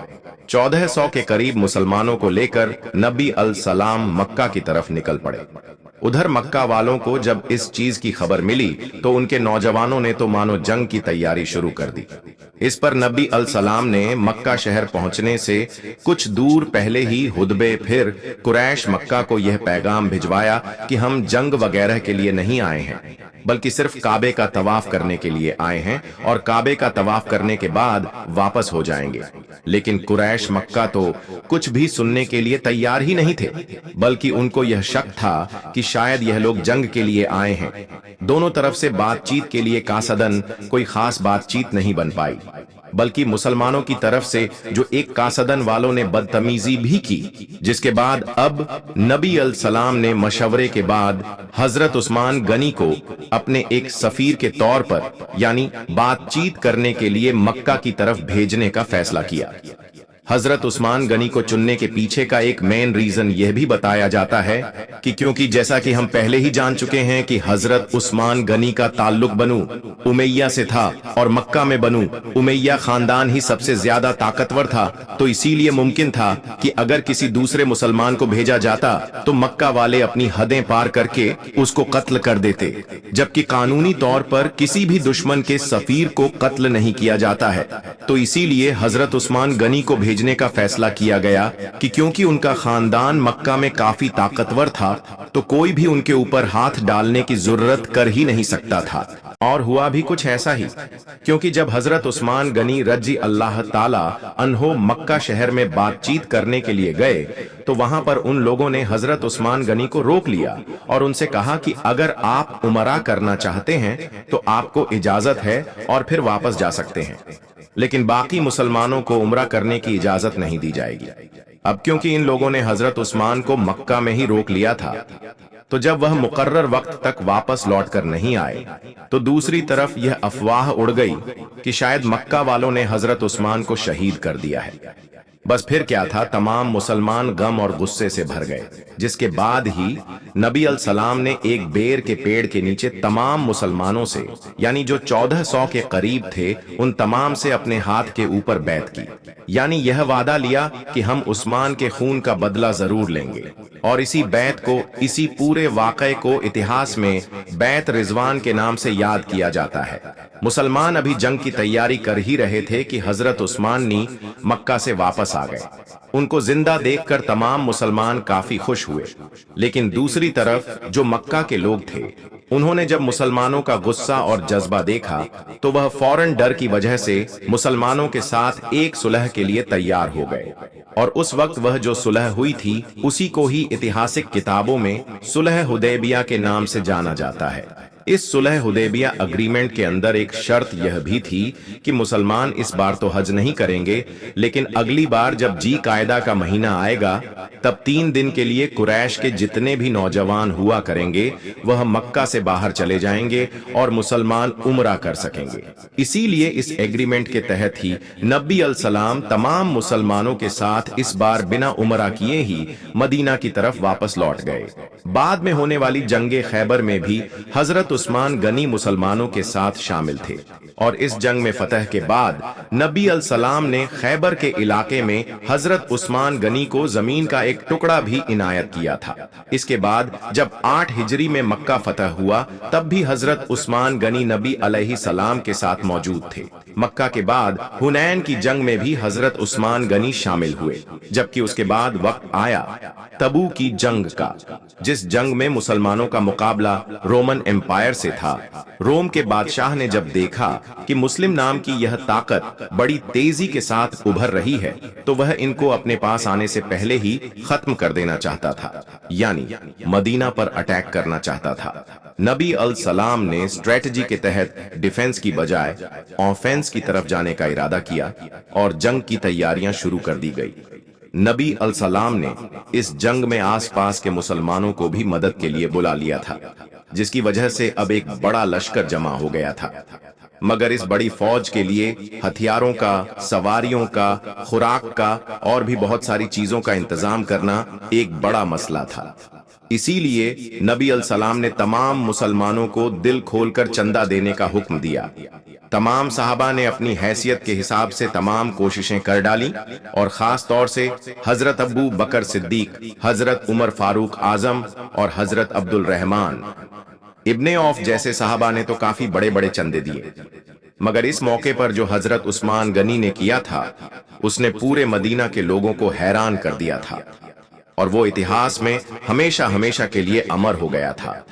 1400 के करीब मुसलमानों को लेकर नबी अल-सलाम मक्का की तरफ निकल पड़े। उधर मक्का वालों को जब इस चीज की खबर मिली तो उनके नौजवानों ने तो मानो जंग की तैयारी शुरू कर दी। इस पर नबी अल-सलाम ने मक्का शहर पहुंचने से कुछ दूर पहले ही हुदबे फिर कुरैश मक्का को यह पैगाम भिजवाया कि हम जंग वगैरह के लिए नहीं आए हैं, बल्कि सिर्फ काबे का तवाफ करने के लिए आए हैं और काबे का तवाफ करने के बाद वापस हो जाएंगे। लेकिन कुरैश मक्का तो कुछ भी सुनने के लिए तैयार ही नहीं थे, बल्कि उनको यह शक था कि शायद यह लोग जंग के लिए आए हैं। दोनों तरफ से बातचीत के लिए कासदन कोई खास बातचीत नहीं बन पाई, बल्कि मुसलमानों की तरफ से जो एक कासदन वालों ने बदतमीजी भी की, जिसके बाद अब नबी अल-सलाम ने मशवरे के बाद हजरत उस्मान गनी को अपने एक सफीर के तौर पर यानी बातचीत करने के लिए मक्का की तरफ भेजने का फैसला किया। हजरत उस्मान गनी को चुनने के पीछे का एक मेन रीजन यह भी बताया जाता है कि क्योंकि जैसा कि हम पहले ही जान चुके हैं कि हजरत उस्मान गनी का ताल्लुक बनु उमैया से था और मक्का में बनु उमैया खानदान ही सबसे ज्यादा ताकतवर था, तो इसीलिए मुमकिन था कि अगर किसी दूसरे मुसलमान को भेजा जाता तो मक्का वाले अपनी हदें पार करके उसको कत्ल कर देते, जबकि कानूनी तौर पर किसी भी दुश्मन के सफीर को कत्ल नहीं किया जाता है। तो इसीलिए हजरत उस्मान गनी को भेजने का फैसला किया गया कि क्योंकि उनका खानदान मक्का में काफी ताकतवर था तो कोई भी उनके ऊपर हाथ डालने की जरूरत कर ही नहीं सकता था। और हुआ भी कुछ ऐसा ही, क्योंकि जब हजरत उस्मान गनी रजी अल्लाह ताला अन्हो मक्का शहर में बातचीत करने के लिए गए तो वहां पर उन लोगों ने हजरत उस्मान गनी को रोक लिया और उनसे कहा कि अगर आप उमरा करना चाहते हैं तो आपको इजाजत है और फिर वापस जा सकते हैं, लेकिन बाकी मुसलमानों को उमरा करने की इजाजत नहीं दी जाएगी। अब क्योंकि इन लोगों ने हजरत उस्मान को मक्का में ही रोक लिया था, तो जब वह मुकर्रर वक्त तक वापस लौटकर नहीं आए तो दूसरी तरफ यह अफवाह उड़ गई कि शायद मक्का वालों ने हजरत उस्मान को शहीद कर दिया है। बस फिर क्या था, तमाम मुसलमान गम और गुस्से से भर गए, जिसके बाद ही नबी अल-सलाम ने एक बेर के पेड़ के नीचे तमाम मुसलमानों से यानी जो 1400 के करीब थे उन तमाम से अपने हाथ के ऊपर बैत की, यानी यह वादा लिया कि हम उस्मान के खून का बदला जरूर लेंगे। और इसी बैत को, इसी पूरे वाक़े को इतिहास में बैत रिजवान के नाम से याद किया जाता है। मुसलमान अभी जंग की तैयारी कर ही रहे थे कि हजरत उस्मानी मक्का से वापस आ गए। उनको जिंदा देखकर तमाम मुसलमान काफी खुश हुए, लेकिन दूसरी तरफ जो मक्का के लोग थे उन्होंने जब मुसलमानों का गुस्सा और जज्बा देखा तो वह फौरन डर की वजह से मुसलमानों के साथ एक सुलह के लिए तैयार हो गए। और उस वक्त वह जो सुलह हुई थी उसी को ही ऐतिहासिक किताबों में सुलह हुदैबिया के नाम से जाना जाता है। इस सुलह हुदैबिया अग्रीमेंट के अंदर एक शर्त यह भी थी कि मुसलमान इस बार तो हज नहीं करेंगे, लेकिन अगली बार जब जी कायदा का महीना आएगा तब 3 दिन के लिए कुरैश के जितने भी नौजवान हुआ करेंगे वह मक्का से बाहर चले जाएंगे और मुसलमान उमरा कर सकेंगे। इसीलिए इस एग्रीमेंट के तहत ही नबी अल-सलाम तमाम मुसलमानों के साथ इस बार बिना उमरा किए ही मदीना की तरफ वापस लौट गए। बाद में होने वाली जंगे खैबर में भी हजरत उस्मान गनी मुसलमानों के साथ शामिल थे और इस जंग में फतह के बाद नबी अल-सलाम ने खैबर के इलाके में हजरत उस्मान गनी को जमीन का एक टुकड़ा भी इनायत किया था। इसके बाद जब 8 हिजरी में मक्का फतह हुआ तब भी हजरत उस्मान गनी नबी अलैहि सलाम के साथ मौजूद थे। मक्का के बाद हुनैन की जंग में भी हजरत उस्मान गनी शामिल हुए, जबकि उसके बाद वक्त आया तबूक की जंग का, जिस जंग में मुसलमानों का मुकाबला रोमन एम्पायर से था। रोम के बादशाह ने जब देखा कि मुस्लिम नाम की यह ताकत बड़ी तेजी के साथ उभर रही है तो वह इनको अपने पास आने से पहले ही खत्म कर देना चाहता था, यानी मदीना पर अटैक करना चाहता था। नबी अल-सलाम ने स्ट्रेटजी के तहत डिफेंस की बजाय ऑफेंस की तरफ जाने का इरादा किया और जंग की तैयारियां शुरू कर दी गई। नबी अल-सलाम ने इस जंग में आसपास के मुसलमानों को भी मदद के लिए बुला लिया था, जिसकी वजह से अब एक बड़ा लश्कर जमा हो गया था। मगर इस बड़ी फौज के लिए हथियारों का, सवारियों का, खुराक का और भी बहुत सारी चीजों का इंतजाम करना एक बड़ा मसला था। इसीलिए नबी अलैहिस्सलाम ने तमाम मुसलमानों को दिल खोलकर चंदा देने का हुक्म दिया। तमाम सहाबा ने अपनी हैसियत के हिसाब से तमाम कोशिशें कर डाली और खास तौर से हजरत अबू बकर सिद्दीक, हजरत उमर फारूक आजम और हजरत अब्दुल रहमान इब्ने औफ जैसे सहाबा ने तो काफी बड़े बड़े चंदे दिए। मगर इस मौके पर जो हजरत उस्मान गनी ने किया था, उसने पूरे मदीना के लोगों को हैरान कर दिया था और वो इतिहास में हमेशा हमेशा के लिए अमर हो गया था।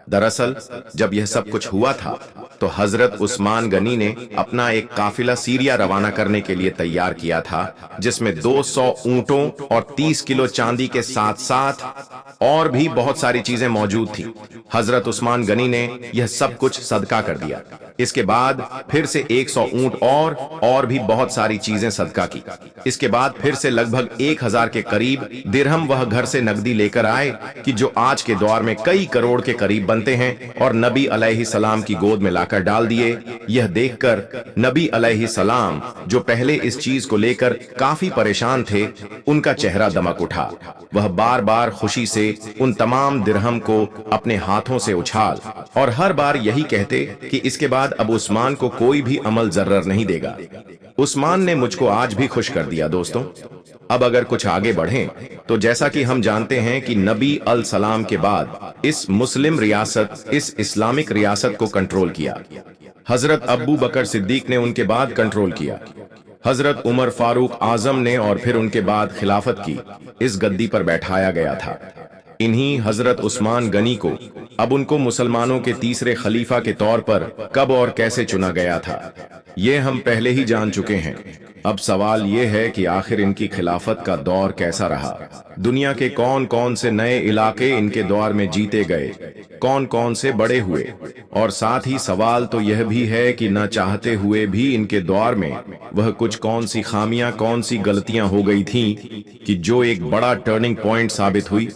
दरअसल जब यह सब कुछ हुआ था तो हजरत उस्मान गनी ने अपना एक काफिला सीरिया रवाना करने के लिए तैयार किया था, जिसमें 200 ऊंटों और 30 किलो चांदी के साथ साथ और भी बहुत सारी चीजें मौजूद थी। हजरत उस्मान गनी ने यह सब कुछ सदका कर दिया। इसके बाद फिर से 100 ऊंट और भी बहुत सारी चीजें सदका की। इसके बाद फिर से लगभग 1000 के करीब दिरहम वह घर से नकदी लेकर आए कि जो आज के दौर में कई करोड़ के करीब बनते हैं, और नबी अलैहिस्सलाम की गोद में लाकर डाल दिए। यह देखकर नबी अलैहिस्सलाम, जो पहले इस चीज को लेकर काफी परेशान थे, उनका चेहरा दमक उठा। वह बार बार खुशी से उन तमाम दिरहम को अपने हाथों से उछाल और हर बार यही कहते कि इसके बाद अब उस्मान को कोई भी अमल जर्रर नहीं देगा। उस्मान ने मुझको आज भी खुश कर दिया। दोस्तों, अब अगर कुछ आगे बढ़ें तो जैसा कि हम जानते हैं कि नबी अल सलाम के बाद इस मुस्लिम रियासत, इस इस्लामिक रियासत को कंट्रोल किया। हजरत अबू बकर सिद्दीक ने उनके बाद कंट्रोल किया। हजरत उमर फारूक आजम ने और फिर उनके बाद खिलाफत की इस गद्दी पर बैठाया गया था। इन्हीं हजरत उस्मान गनी को अब उनको मुसलमानों के तीसरे खलीफा के तौर पर कब और कैसे चुना गया था, ये हम पहले ही जान चुके हैं। अब सवाल ये है कि आखिर इनकी खिलाफत का दौर कैसा रहा, दुनिया के कौन कौन से नए इलाके इनके दौर में जीते गए, कौन कौन से बड़े हुए, और साथ ही सवाल तो यह भी है कि न चाहते हुए भी इनके दौर में वह कुछ कौन सी खामियां, कौन सी गलतियां हो गई थीं कि जो एक बड़ा टर्निंग पॉइंट साबित हुई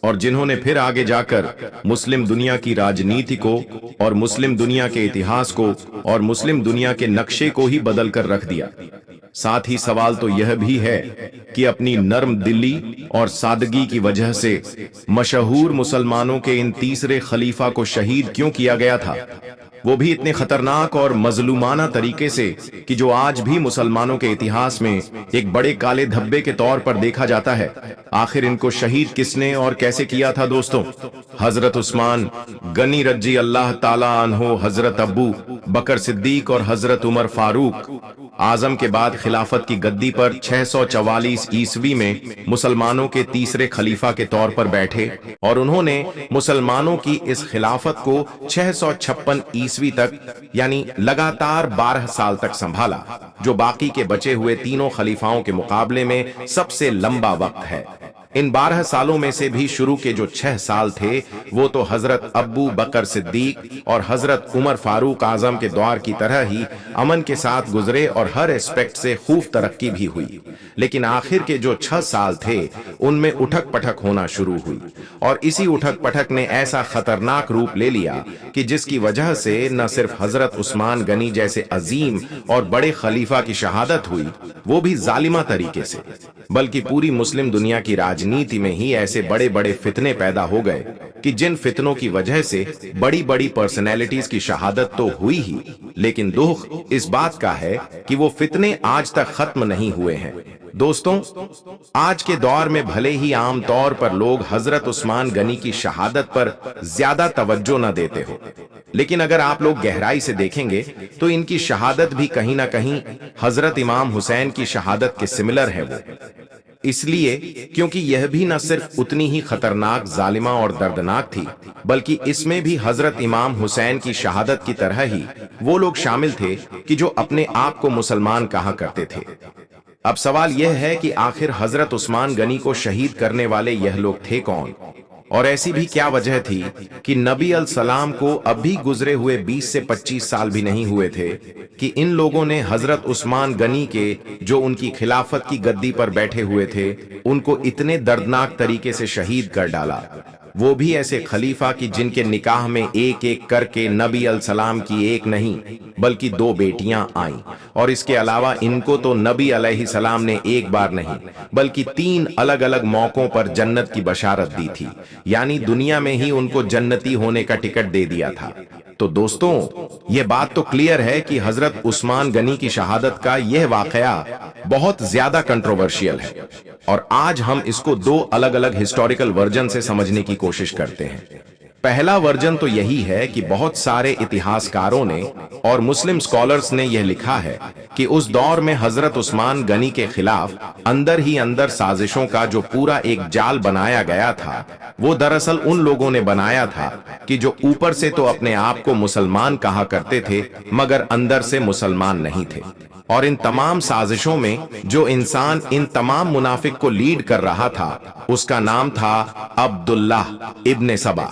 और जिन्होंने फिर आगे जाकर मुस्लिम दुनिया की राजनीति को और मुस्लिम दुनिया के इतिहास को और मुस्लिम दुनिया के नक्शे को ही बदल कर रख दिया। साथ ही सवाल तो यह भी है कि अपनी नर्म दिली और सादगी की वजह से मशहूर मुसलमानों के इन तीसरे खलीफा को शहीद क्यों किया गया था, वो भी इतने खतरनाक और मजलूमाना तरीके से कि जो आज भी मुसलमानों के इतिहास में एक बड़े काले धब्बे के तौर पर देखा जाता है। आखिर इनको शहीद किसने और कैसे किया था दोस्तों? हजरत उस्मान गनी रजी अल्लाह ताला अन्हो, हजरत अबू बकर सिद्दीक और हजरत उमर फारूक आजम के बाद खिलाफत की गद्दी पर 644 ईस्वी में मुसलमानों के तीसरे खलीफा के तौर पर बैठे और उन्होंने मुसलमानों की इस खिलाफत को 656 ईस्वी तक यानी लगातार 12 साल तक संभाला, जो बाकी के बचे हुए तीनों खलीफाओं के मुकाबले में सबसे लंबा वक्त है। इन 12 सालों में से भी शुरू के जो 6 साल थे वो तो हजरत अबू बकर सिद्दीक और हजरत उमर फारूक आजम के दौर की तरह ही अमन के साथ गुजरे और हर एस्पेक्ट से खूब तरक्की भी हुई। लेकिन आखिर के जो 6 साल थे उनमें उठक पटक होना शुरू हुई और इसी उठक पटक ने ऐसा खतरनाक रूप ले लिया कि जिसकी वजह से न सिर्फ हजरत उस्मान गनी जैसे अजीम और बड़े खलीफा की शहादत हुई, वो भी जालिमा तरीके से, बल्कि पूरी मुस्लिम दुनिया की राजनीति में ही ऐसे बड़े बड़े फितने पैदा हो गए कि जिन फितनों की वजह से बड़ी बड़ी पर्सनैलिटीज की शहादत तो हुई ही, लेकिन दुख इस बात का है कि वो फितने आज तक खत्म नहीं हुए हैं। दोस्तों, आज के दौर में भले ही आम तौर पर लोग हजरत उस्मान गनी की शहादत पर ज्यादा तवज्जो न देते हो, लेकिन अगर आप लोग गहराई से देखेंगे तो इनकी शहादत भी कहीं ना कहीं हजरत इमाम हुसैन की शहादत के सिमिलर है। वो इसलिए क्योंकि यह भी न सिर्फ उतनी ही खतरनाक, जालिमा और दर्दनाक थी, बल्कि इसमें भी हजरत इमाम हुसैन की शहादत की तरह ही वो लोग शामिल थे कि जो अपने आप को मुसलमान कहा करते थे। अब सवाल यह है कि आखिर हजरत उस्मान गनी को शहीद करने वाले यह लोग थे कौन, और ऐसी भी क्या वजह थी कि नबी अल सलाम को अभी गुजरे हुए 20 से 25 साल भी नहीं हुए थे कि इन लोगों ने हजरत उस्मान गनी के, जो उनकी खिलाफत की गद्दी पर बैठे हुए थे, उनको इतने दर्दनाक तरीके से शहीद कर डाला। وہ بھی ایسے खलीफा कि जिनके निकाह में एक एक करके नबी अलैहिस्सलाम की एक नहीं बल्कि 2 बेटियां आईं, और इसके अलावा इनको तो नबी अलैहिस्सलाम ने एक बार नहीं बल्कि 3 अलग अलग मौकों पर जन्नत की बशारत दी थी, यानी दुनिया में ही उनको जन्नती होने का टिकट दे दिया था। तो दोस्तों, यह बात तो क्लियर है कि हजरत उस्मान गनी की शहादत का यह वाकया बहुत ज्यादा कंट्रोवर्शियल है, और आज हम इसको 2 अलग अलग हिस्टोरिकल वर्जन से समझने की कोशिश करते हैं। पहला वर्जन तो यही है कि बहुत सारे इतिहासकारों ने और मुस्लिम स्कॉलर्स ने यह लिखा है कि उस दौर में हजरत उस्मान गनी के खिलाफ अंदर ही अंदर साजिशों का जो पूरा एक जाल बनाया गया था, वो दरअसल उन लोगों ने बनाया था कि जो ऊपर से तो अपने आप को मुसलमान कहा करते थे मगर अंदर से मुसलमान नहीं थे। और इन तमाम साजिशों में जो इंसान इन तमाम मुनाफिक को लीड कर रहा था, उसका नाम था अब्दुल्लाह इब्ने सबा।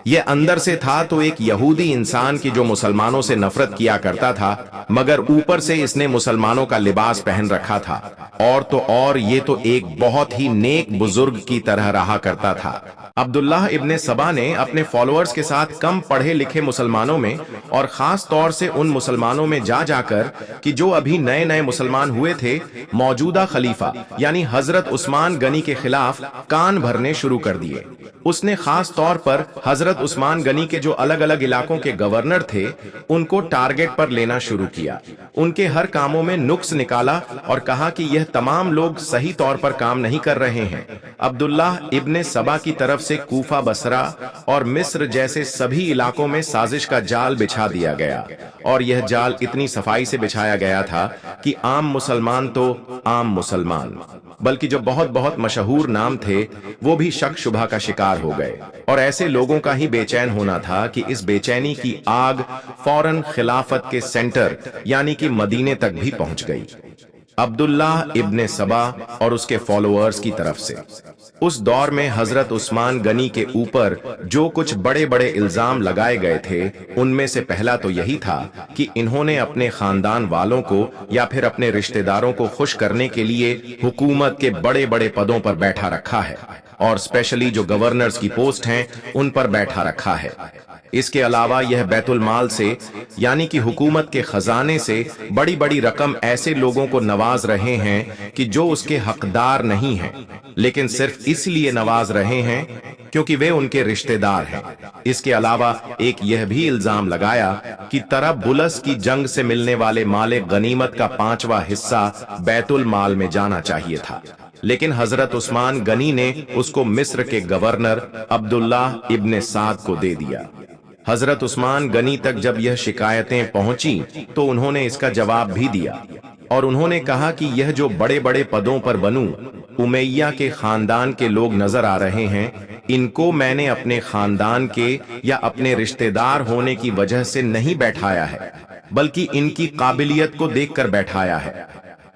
यह अंदर से था तो एक यहूदी इंसान की जो मुसलमानों से नफरत किया करता था, मगर ऊपर से इसने मुसलमानों का लिबास पहन रखा था, और तो और ये तो एक बहुत ही नेक बुजुर्ग की तरह रहा करता था। अब्दुल्लाह इब्ने सबा ने अपने फॉलोअर्स के साथ कम पढ़े लिखे मुसलमानों में, और खास तौर से उन मुसलमानों में जाकर कि जो अभी नए नए मुसलमान हुए थे, मौजूदा खलीफा यानी हजरत उस्मान गनी के खिलाफ कान भरने शुरू कर दिए। उसने खास तौर पर हजरत उस्मान गनी के जो अलग अलग इलाकों के गवर्नर थे, उनको टारगेट पर लेना शुरू किया। उनके हर कामों में नुक्स निकाला और कहा कि यह तमाम लोग सही तौर पर काम नहीं कर रहे हैं। अब्दुल्लाह इब्ने सबा की तरफ से कूफा, बसरा और मिस्र जैसे सभी इलाकों में साजिश का जाल बिछा दिया गया, और यह जाल इतनी सफाई से बिछाया गया था कि आम मुसलमान तो आम मुसलमान, बल्कि जो बहुत बहुत मशहूर नाम थे, वो भी शक शुबा का शिकार हो गए। और ऐसे लोगों का ही बेचैन होना था कि इस बेचैनी की आग फौरन खिलाफत के सेंटर यानी कि मदीने तक भी पहुंच गई। अब्दुल्लाह इब्ने सबा और उसके फॉलोअर्स की तरफ से उस दौर में हजरत उस्मान गनी के ऊपर जो कुछ बड़े बड़े इल्जाम लगाए गए थे, उनमें से पहला तो यही था कि इन्होंने अपने खानदान वालों को या फिर अपने रिश्तेदारों को खुश करने के लिए हुकूमत के बड़े बड़े पदों पर बैठा रखा है, और स्पेशली जो गवर्नर्स की पोस्ट हैं, उन पर बैठा रखा है। इसके अलावा यह बैतुल माल से यानी कि हुकूमत के खजाने से बड़ी बड़ी रकम ऐसे लोगों को नवाज रहे हैं कि जो उसके हकदार नहीं हैं, लेकिन सिर्फ इसलिए नवाज रहे हैं क्योंकि वे उनके रिश्तेदार हैं। इसके अलावा एक यह भी इल्जाम लगाया कि तरबुलस की जंग से मिलने वाले माले गनीमत का 5वां हिस्सा बैतुल माल में जाना चाहिए था, लेकिन हजरत उस्मान गनी ने उसको मिस्र के गवर्नर अब्दुल्लाह इब्ने साद को दे दिया। हजरत उस्मान गनी तक जब यह शिकायतें पहुंची तो उन्होंने इसका जवाब भी दिया, और उन्होंने कहा कि यह जो बड़े बड़े पदों पर बनू उमैया के खानदान के लोग नजर आ रहे हैं, इनको मैंने अपने खानदान के या अपने रिश्तेदार होने की वजह से नहीं बैठाया है, बल्कि इनकी काबिलियत को देखकर बैठाया है।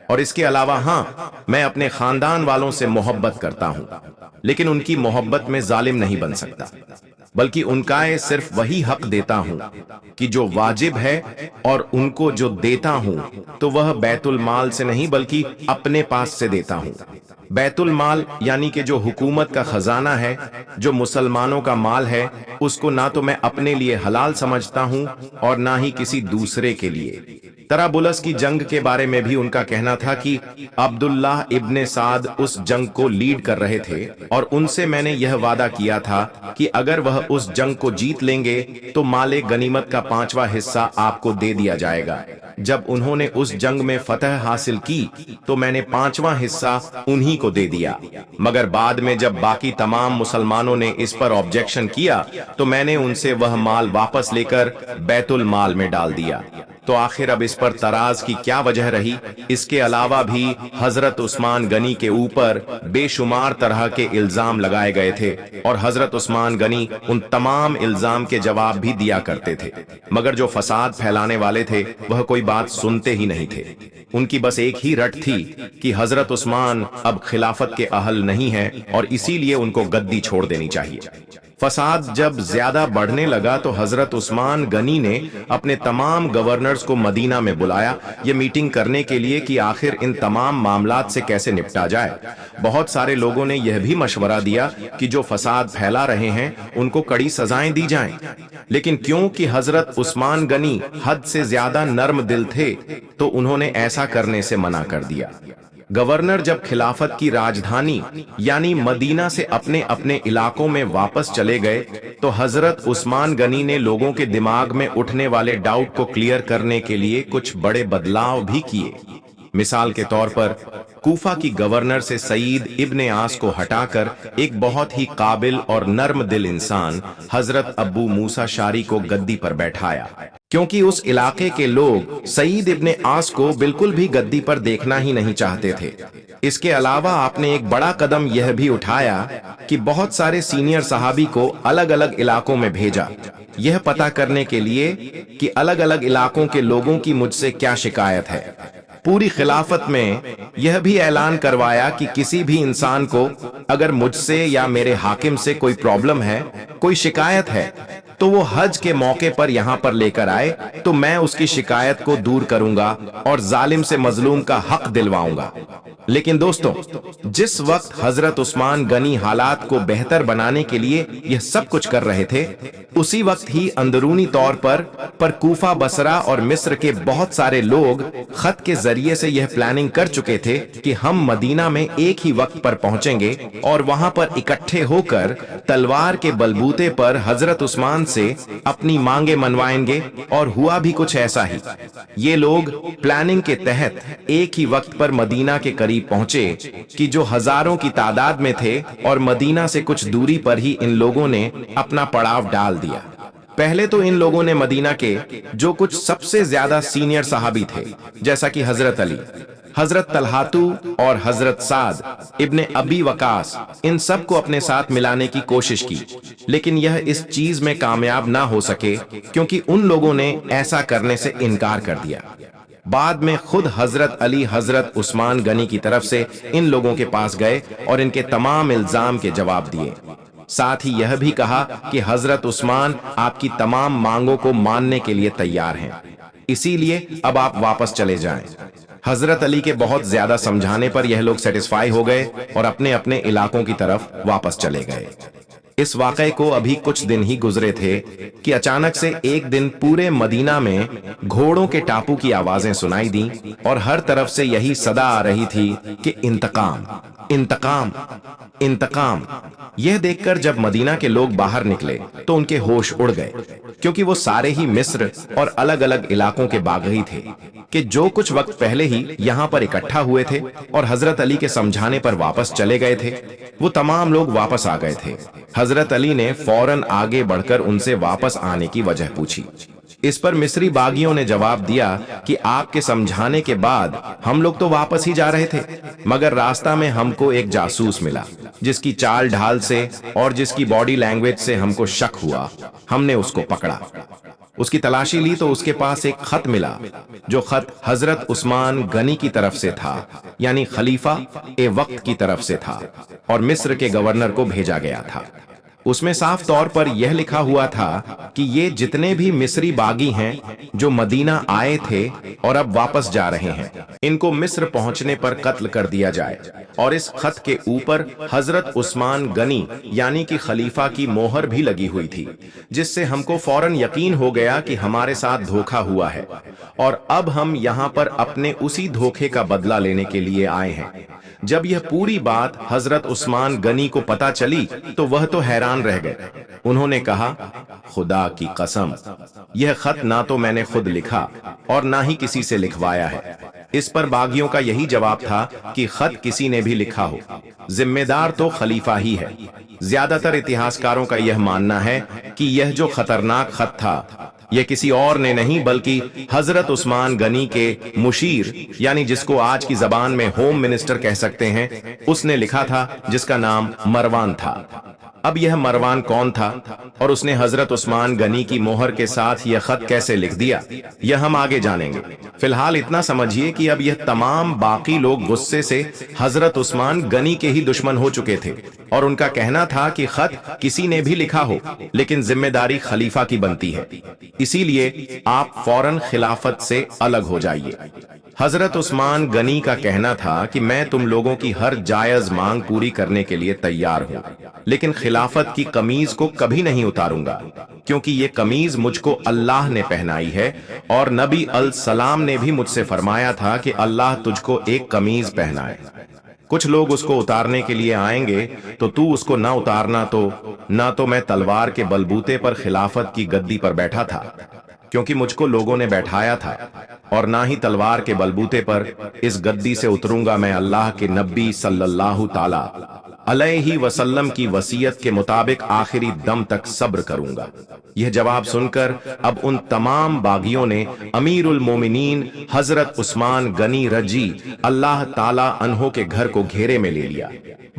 और इसके अलावा हाँ, मैं अपने खानदान वालों से मोहब्बत करता हूं, लेकिन उनकी मोहब्बत में जालिम नहीं बन सकता, बल्कि उनका सिर्फ वही हक देता हूं कि जो वाजिब है, और उनको जो देता हूं तो वह बैतुल माल से नहीं बल्कि अपने पास से देता हूं। बैतुल माल यानी कि जो हुकूमत का खजाना है, जो मुसलमानों का माल है, उसको ना तो मैं अपने लिए हलाल समझता हूं और ना ही किसी दूसरे के लिए। तरबुलस की जंग के बारे में भी उनका कहना था कि अब्दुल्लाह इब्ने साद उस जंग को लीड कर रहे थे, और उनसे मैंने यह वादा किया था कि अगर वह उस जंग को जीत लेंगे तो माले गनीमत का 5वां हिस्सा आपको दे दिया जाएगा। जब उन्होंने उस जंग में फतह हासिल की तो मैंने 5वां हिस्सा उन्हीं को दे दिया, मगर बाद में जब बाकी तमाम मुसलमानों ने इस पर ऑब्जेक्शन किया तो मैंने उनसे वह माल वापस लेकर बैतुल माल में डाल दिया। तो आखिर अब इस पर तराज की क्या वजह रही? इसके अलावा भी हजरत उस्मान गनी के ऊपर बेशुमार तरह के इल्जाम लगाए गए थे, और हजरत उस्मान गनी उन तमाम इल्जाम के जवाब भी दिया करते थे, मगर जो फसाद फैलाने वाले थे वह कोई बात सुनते ही नहीं थे। उनकी बस एक ही रट थी कि हजरत उस्मान अब खिलाफत के अहल नहीं है और इसीलिए उनको गद्दी छोड़ देनी चाहिए। फसाद जब ज्यादा बढ़ने लगा तो हजरत उस्मान गनी ने अपने तमाम गवर्नर्स को मदीना में बुलाया ये मीटिंग करने के लिए कि आखिर इन तमाम मामलात से कैसे निपटा जाए। बहुत सारे लोगों ने यह भी मशवरा दिया कि जो फसाद फैला रहे हैं उनको कड़ी सजाएं दी जाएं। लेकिन क्योंकि हजरत उस्मान गनी हद से ज्यादा नर्म दिल थे तो उन्होंने ऐसा करने से मना कर दिया। गवर्नर जब खिलाफत की राजधानी यानी मदीना से अपने अपने इलाकों में वापस चले गए तो हजरत उस्मान गनी ने लोगों के दिमाग में उठने वाले डाउट को क्लियर करने के लिए कुछ बड़े बदलाव भी किए। मिसाल के तौर पर कूफा की गवर्नर से सईद इब्ने आस को हटाकर एक बहुत ही काबिल और नर्म दिल इंसान हजरत अब्बू मूसा शारी को गद्दी पर बैठाया, क्योंकि उस इलाके के लोग सईद इब्ने आस को बिल्कुल भी गद्दी पर देखना ही नहीं चाहते थे। इसके अलावा आपने एक बड़ा कदम यह भी उठाया कि बहुत सारे सीनियर सहाबी को अलग अलग इलाकों में भेजा, यह पता करने के लिए कि अलग अलग इलाकों के लोगों की मुझसे क्या शिकायत है। पूरी खिलाफत में यह भी ऐलान करवाया कि किसी भी इंसान को अगर मुझसे या मेरे हाकिम से कोई प्रॉब्लम है, कोई शिकायत है, तो वो हज के मौके पर यहाँ पर लेकर आए तो मैं उसकी शिकायत को दूर करूंगा और जालिम से मजलूम का हक दिलवाऊंगा। लेकिन दोस्तों, जिस वक्त हजरत उस्मान गनी हालात को बेहतर बनाने के लिए यह सब कुछ कर रहे थे, उसी वक्त ही अंदरूनी तौर पर कूफा, बसरा और मिस्र के बहुत सारे लोग खत के जरिए से यह प्लानिंग कर चुके थे कि हम मदीना में एक ही वक्त पर पहुंचेंगे और वहां पर इकट्ठे होकर तलवार के बलबूते पर हजरत उस्मान से अपनी मांगे मनवाएंगे। और हुआ भी कुछ ऐसा ही। ये लोग प्लानिंग के तहत एक ही वक्त पर मदीना के करीब पहुंचे कि जो हजारों की तादाद में थे और मदीना से कुछ दूरी पर ही इन लोगों ने अपना पड़ाव डाल दिया। पहले तो इन लोगों ने मदीना के जो कुछ सबसे ज्यादा सीनियर सहाबी थे, जैसा कि हजरत अली, हजरत तलहातू और हजरत साद इब्ने अबी वकास, इन सब को अपने साथ मिलाने की कोशिश की, लेकिन यह इस चीज में कामयाब ना हो सके क्योंकि उन लोगों ने ऐसा करने से इनकार कर दिया। बाद में खुद हजरत अली हजरत उस्मान गनी की तरफ से इन लोगों के पास गए और इनके तमाम इल्जाम के जवाब दिए। साथ ही यह भी कहा कि हजरत उस्मान आपकी तमाम मांगों को मानने के लिए तैयार हैं, इसीलिए अब आप वापस चले जाएं। हजरत अली के बहुत ज्यादा समझाने पर यह लोग सेटिस्फाई हो गए और अपने अपने इलाकों की तरफ वापस चले गए। इस वाकये को अभी कुछ दिन ही गुजरे थे कि अचानक से एक दिन पूरे मदीना में घोड़ों के टापू की आवाजें सुनाई दी और हर तरफ से यही सदा आ रही थी कि इंतकाम, इंतकाम, इंतकाम। यह देखकर जब मदीना के लोग बाहर निकले तो उनके होश उड़ गए, क्योंकि वो सारे ही मिस्र और अलग अलग इलाकों के बागी थे कि जो कुछ वक्त पहले ही यहाँ पर इकट्ठा हुए थे और हजरत अली के समझाने पर वापस चले गए थे, वो तमाम लोग वापस आ गए थे। हजरत अली ने फौरन आगे बढ़कर उनसे वापस आने की वजह पूछी। इस पर मिस्री बागियों ने जवाब दिया कि आपके समझाने के बाद हम लोग तो वापस ही जा रहे थे, मगर रास्ता में हमको एक जासूस मिला जिसकी चाल ढाल से और जिसकी बॉडी लैंग्वेज से हमको शक हुआ। हमने उसको पकड़ा, उसकी तलाशी ली तो उसके पास एक खत मिला, जो खत हजरत उस्मान गनी की तरफ से था, यानी खलीफा ए वक्त की तरफ से था और मिस्र के गवर्नर को भेजा गया था। उसमें साफ तौर पर यह लिखा हुआ था कि ये जितने भी मिस्री बागी हैं जो मदीना आए थे और अब वापस जा रहे हैं, इनको मिस्र पहुंचने पर कत्ल कर दिया जाए। और इस खत के ऊपर हजरत उस्मान गनी यानी कि खलीफा की मोहर भी लगी हुई थी, जिससे हमको फौरन यकीन हो गया कि हमारे साथ धोखा हुआ है और अब हम यहाँ पर अपने उसी धोखे का बदला लेने के लिए आए हैं। जब यह पूरी बात हजरत उस्मान गनी को पता चली तो वह तो हैरान रह गए। उन्होंने कहा, खुदा की कसम, यह खत ना तो मैंने खुद लिखा और ना ही किसी से लिखवाया है। इस पर बागियों का यही जवाब था कि खत किसी ने भी लिखा हो, जिम्मेदार तो खलीफा ही है। ज्यादातर इतिहासकारों का यह मानना है कि यह जो खतरनाक खत था यह किसी और ने नहीं बल्कि हजरत उस्मान गनी के मुशीर यानी जिसको आज की जबान में होम मिनिस्टर कह सकते हैं, उसने लिखा था, जिसका नाम मरवान था। अब यह मरवान कौन था और उसने हजरत उस्मान गनी की मोहर के साथ यह खत कैसे लिख दिया, यह हम आगे जानेंगे। फिलहाल इतना समझिए कि अब यह तमाम बाकी लोग गुस्से से हजरत उस्मान गनी के ही दुश्मन हो चुके थे और उनका कहना था कि खत किसी ने भी लिखा हो लेकिन जिम्मेदारी खलीफा की बनती है, इसीलिए आप फौरन खिलाफत से अलग हो जाइए। हजरत उस्मान गनी का कहना था कि मैं तुम लोगों की हर जायज मांग पूरी करने के लिए तैयार हूं, लेकिन खिलाफत की कमीज को कभी नहीं उतारूंगा, क्योंकि ये कमीज मुझको अल्लाह ने पहनाई है और नबी अल सलाम ने भी मुझसे फरमाया था कि अल्लाह तुझको एक कमीज पहनाए। कुछ लोग उसको उतारने के लिए आएंगे तो तू उसको ना उतारना, तो ना तो मैं तलवार के बलबूते पर खिलाफत की गद्दी पर बैठा था, क्योंकि मुझको लोगों ने बैठाया था, और ना ही तलवार के बलबूते पर इस गद्दी से उतरूंगा मैं अल्लाह के नबी सल्लल्लाहु ताला अलैहि वसल्लम की वसीयत के मुताबिक आखिरी दम तक सब्र करूंगा। यह जवाब सुनकर अब उन तमाम बागियों ने अमीरुल मोमिनीन हजरत उस्मान गनी रजी अल्लाह ताला अन्हो के घर को घेरे में ले लिया।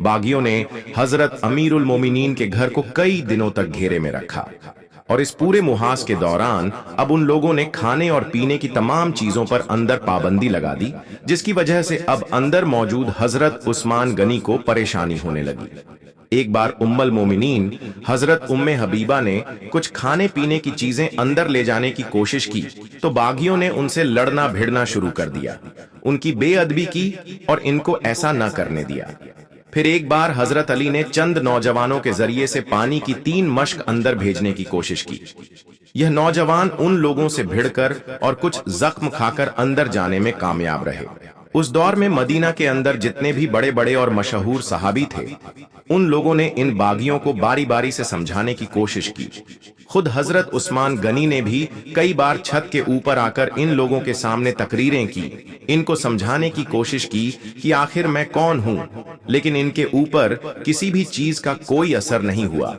बागियों ने हजरत अमीरुल मोमिनीन के घर को कई दिनों तक घेरे में रखा और इस पूरे मुहास के दौरान अब उन लोगों ने खाने और पीने की तमाम चीजों पर अंदर पाबंदी लगा दी, जिसकी वजह से अब अंदर मौजूद हजरत उस्मान गनी को परेशानी होने लगी। एक बार उम्मुल मोमिनीन हजरत उम्मे हबीबा ने कुछ खाने पीने की चीजें अंदर ले जाने की कोशिश की तो बागियों ने उनसे लड़ना भिड़ना शुरू कर दिया, उनकी बेअदबी की और इनको ऐसा न करने दिया। फिर एक बार हजरत अली ने चंद नौजवानों के जरिए से पानी की 3 मश्क अंदर भेजने की कोशिश की। यह नौजवान उन लोगों से भिड़कर और कुछ जख्म खाकर अंदर जाने में कामयाब रहे। उस दौर में मदीना के अंदर जितने भी बड़े बड़े और मशहूर सहाबी थे, उन लोगों ने इन बागियों को बारी बारी से समझाने की कोशिश की। खुद हजरत उस्मान गनी ने भी कई बार छत के ऊपर आकर इन लोगों के सामने तकरीरें की, इनको समझाने की कोशिश की कि आखिर मैं कौन हूं, लेकिन इनके ऊपर किसी भी चीज का कोई असर नहीं हुआ।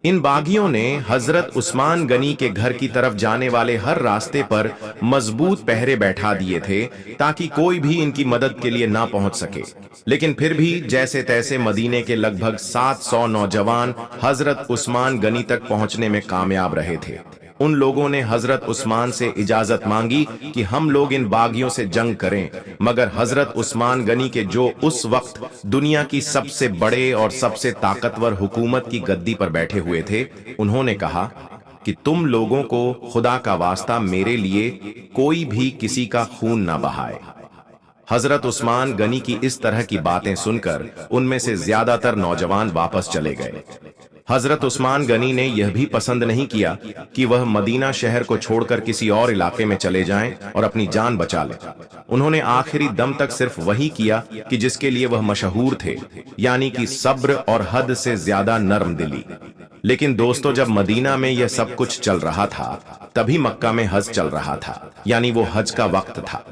इन बागियों ने हजरत उस्मान गनी के घर की तरफ जाने वाले हर रास्ते पर मजबूत पहरे बैठा दिए थे ताकि कोई भी इनकी मदद के लिए ना पहुंच सके, लेकिन फिर भी जैसे तैसे मदीने के लगभग 700 नौजवान हजरत उस्मान गनी तक पहुंचने में कामयाब रहे थे। उन लोगों ने हजरत उस्मान से इजाजत मांगी कि हम लोग इन बागियों से जंग करें, मगर हजरत उस्मान गनी के जो उस वक्त दुनिया की सबसे बड़े और सबसे ताकतवर हुकूमत की गद्दी पर बैठे हुए थे, उन्होंने कहा कि तुम लोगों को खुदा का वास्ता मेरे लिए कोई भी किसी का खून ना बहाए। हजरत उस्मान गनी की इस तरह की बातें सुनकर उनमें से ज्यादातर नौजवान वापस चले गए। हजरत उस्मान गनी ने यह भी पसंद नहीं किया कि वह मदीना शहर को छोड़कर किसी और इलाके में चले जाएं और अपनी जान बचा लें। उन्होंने आखिरी दम तक सिर्फ वही किया कि जिसके लिए वह मशहूर थे, यानी कि सब्र और हद से ज्यादा नर्म दिली। लेकिन दोस्तों, जब मदीना में यह सब कुछ चल रहा था, तभी मक्का में हज चल रहा था, यानी वो हज का वक्त था।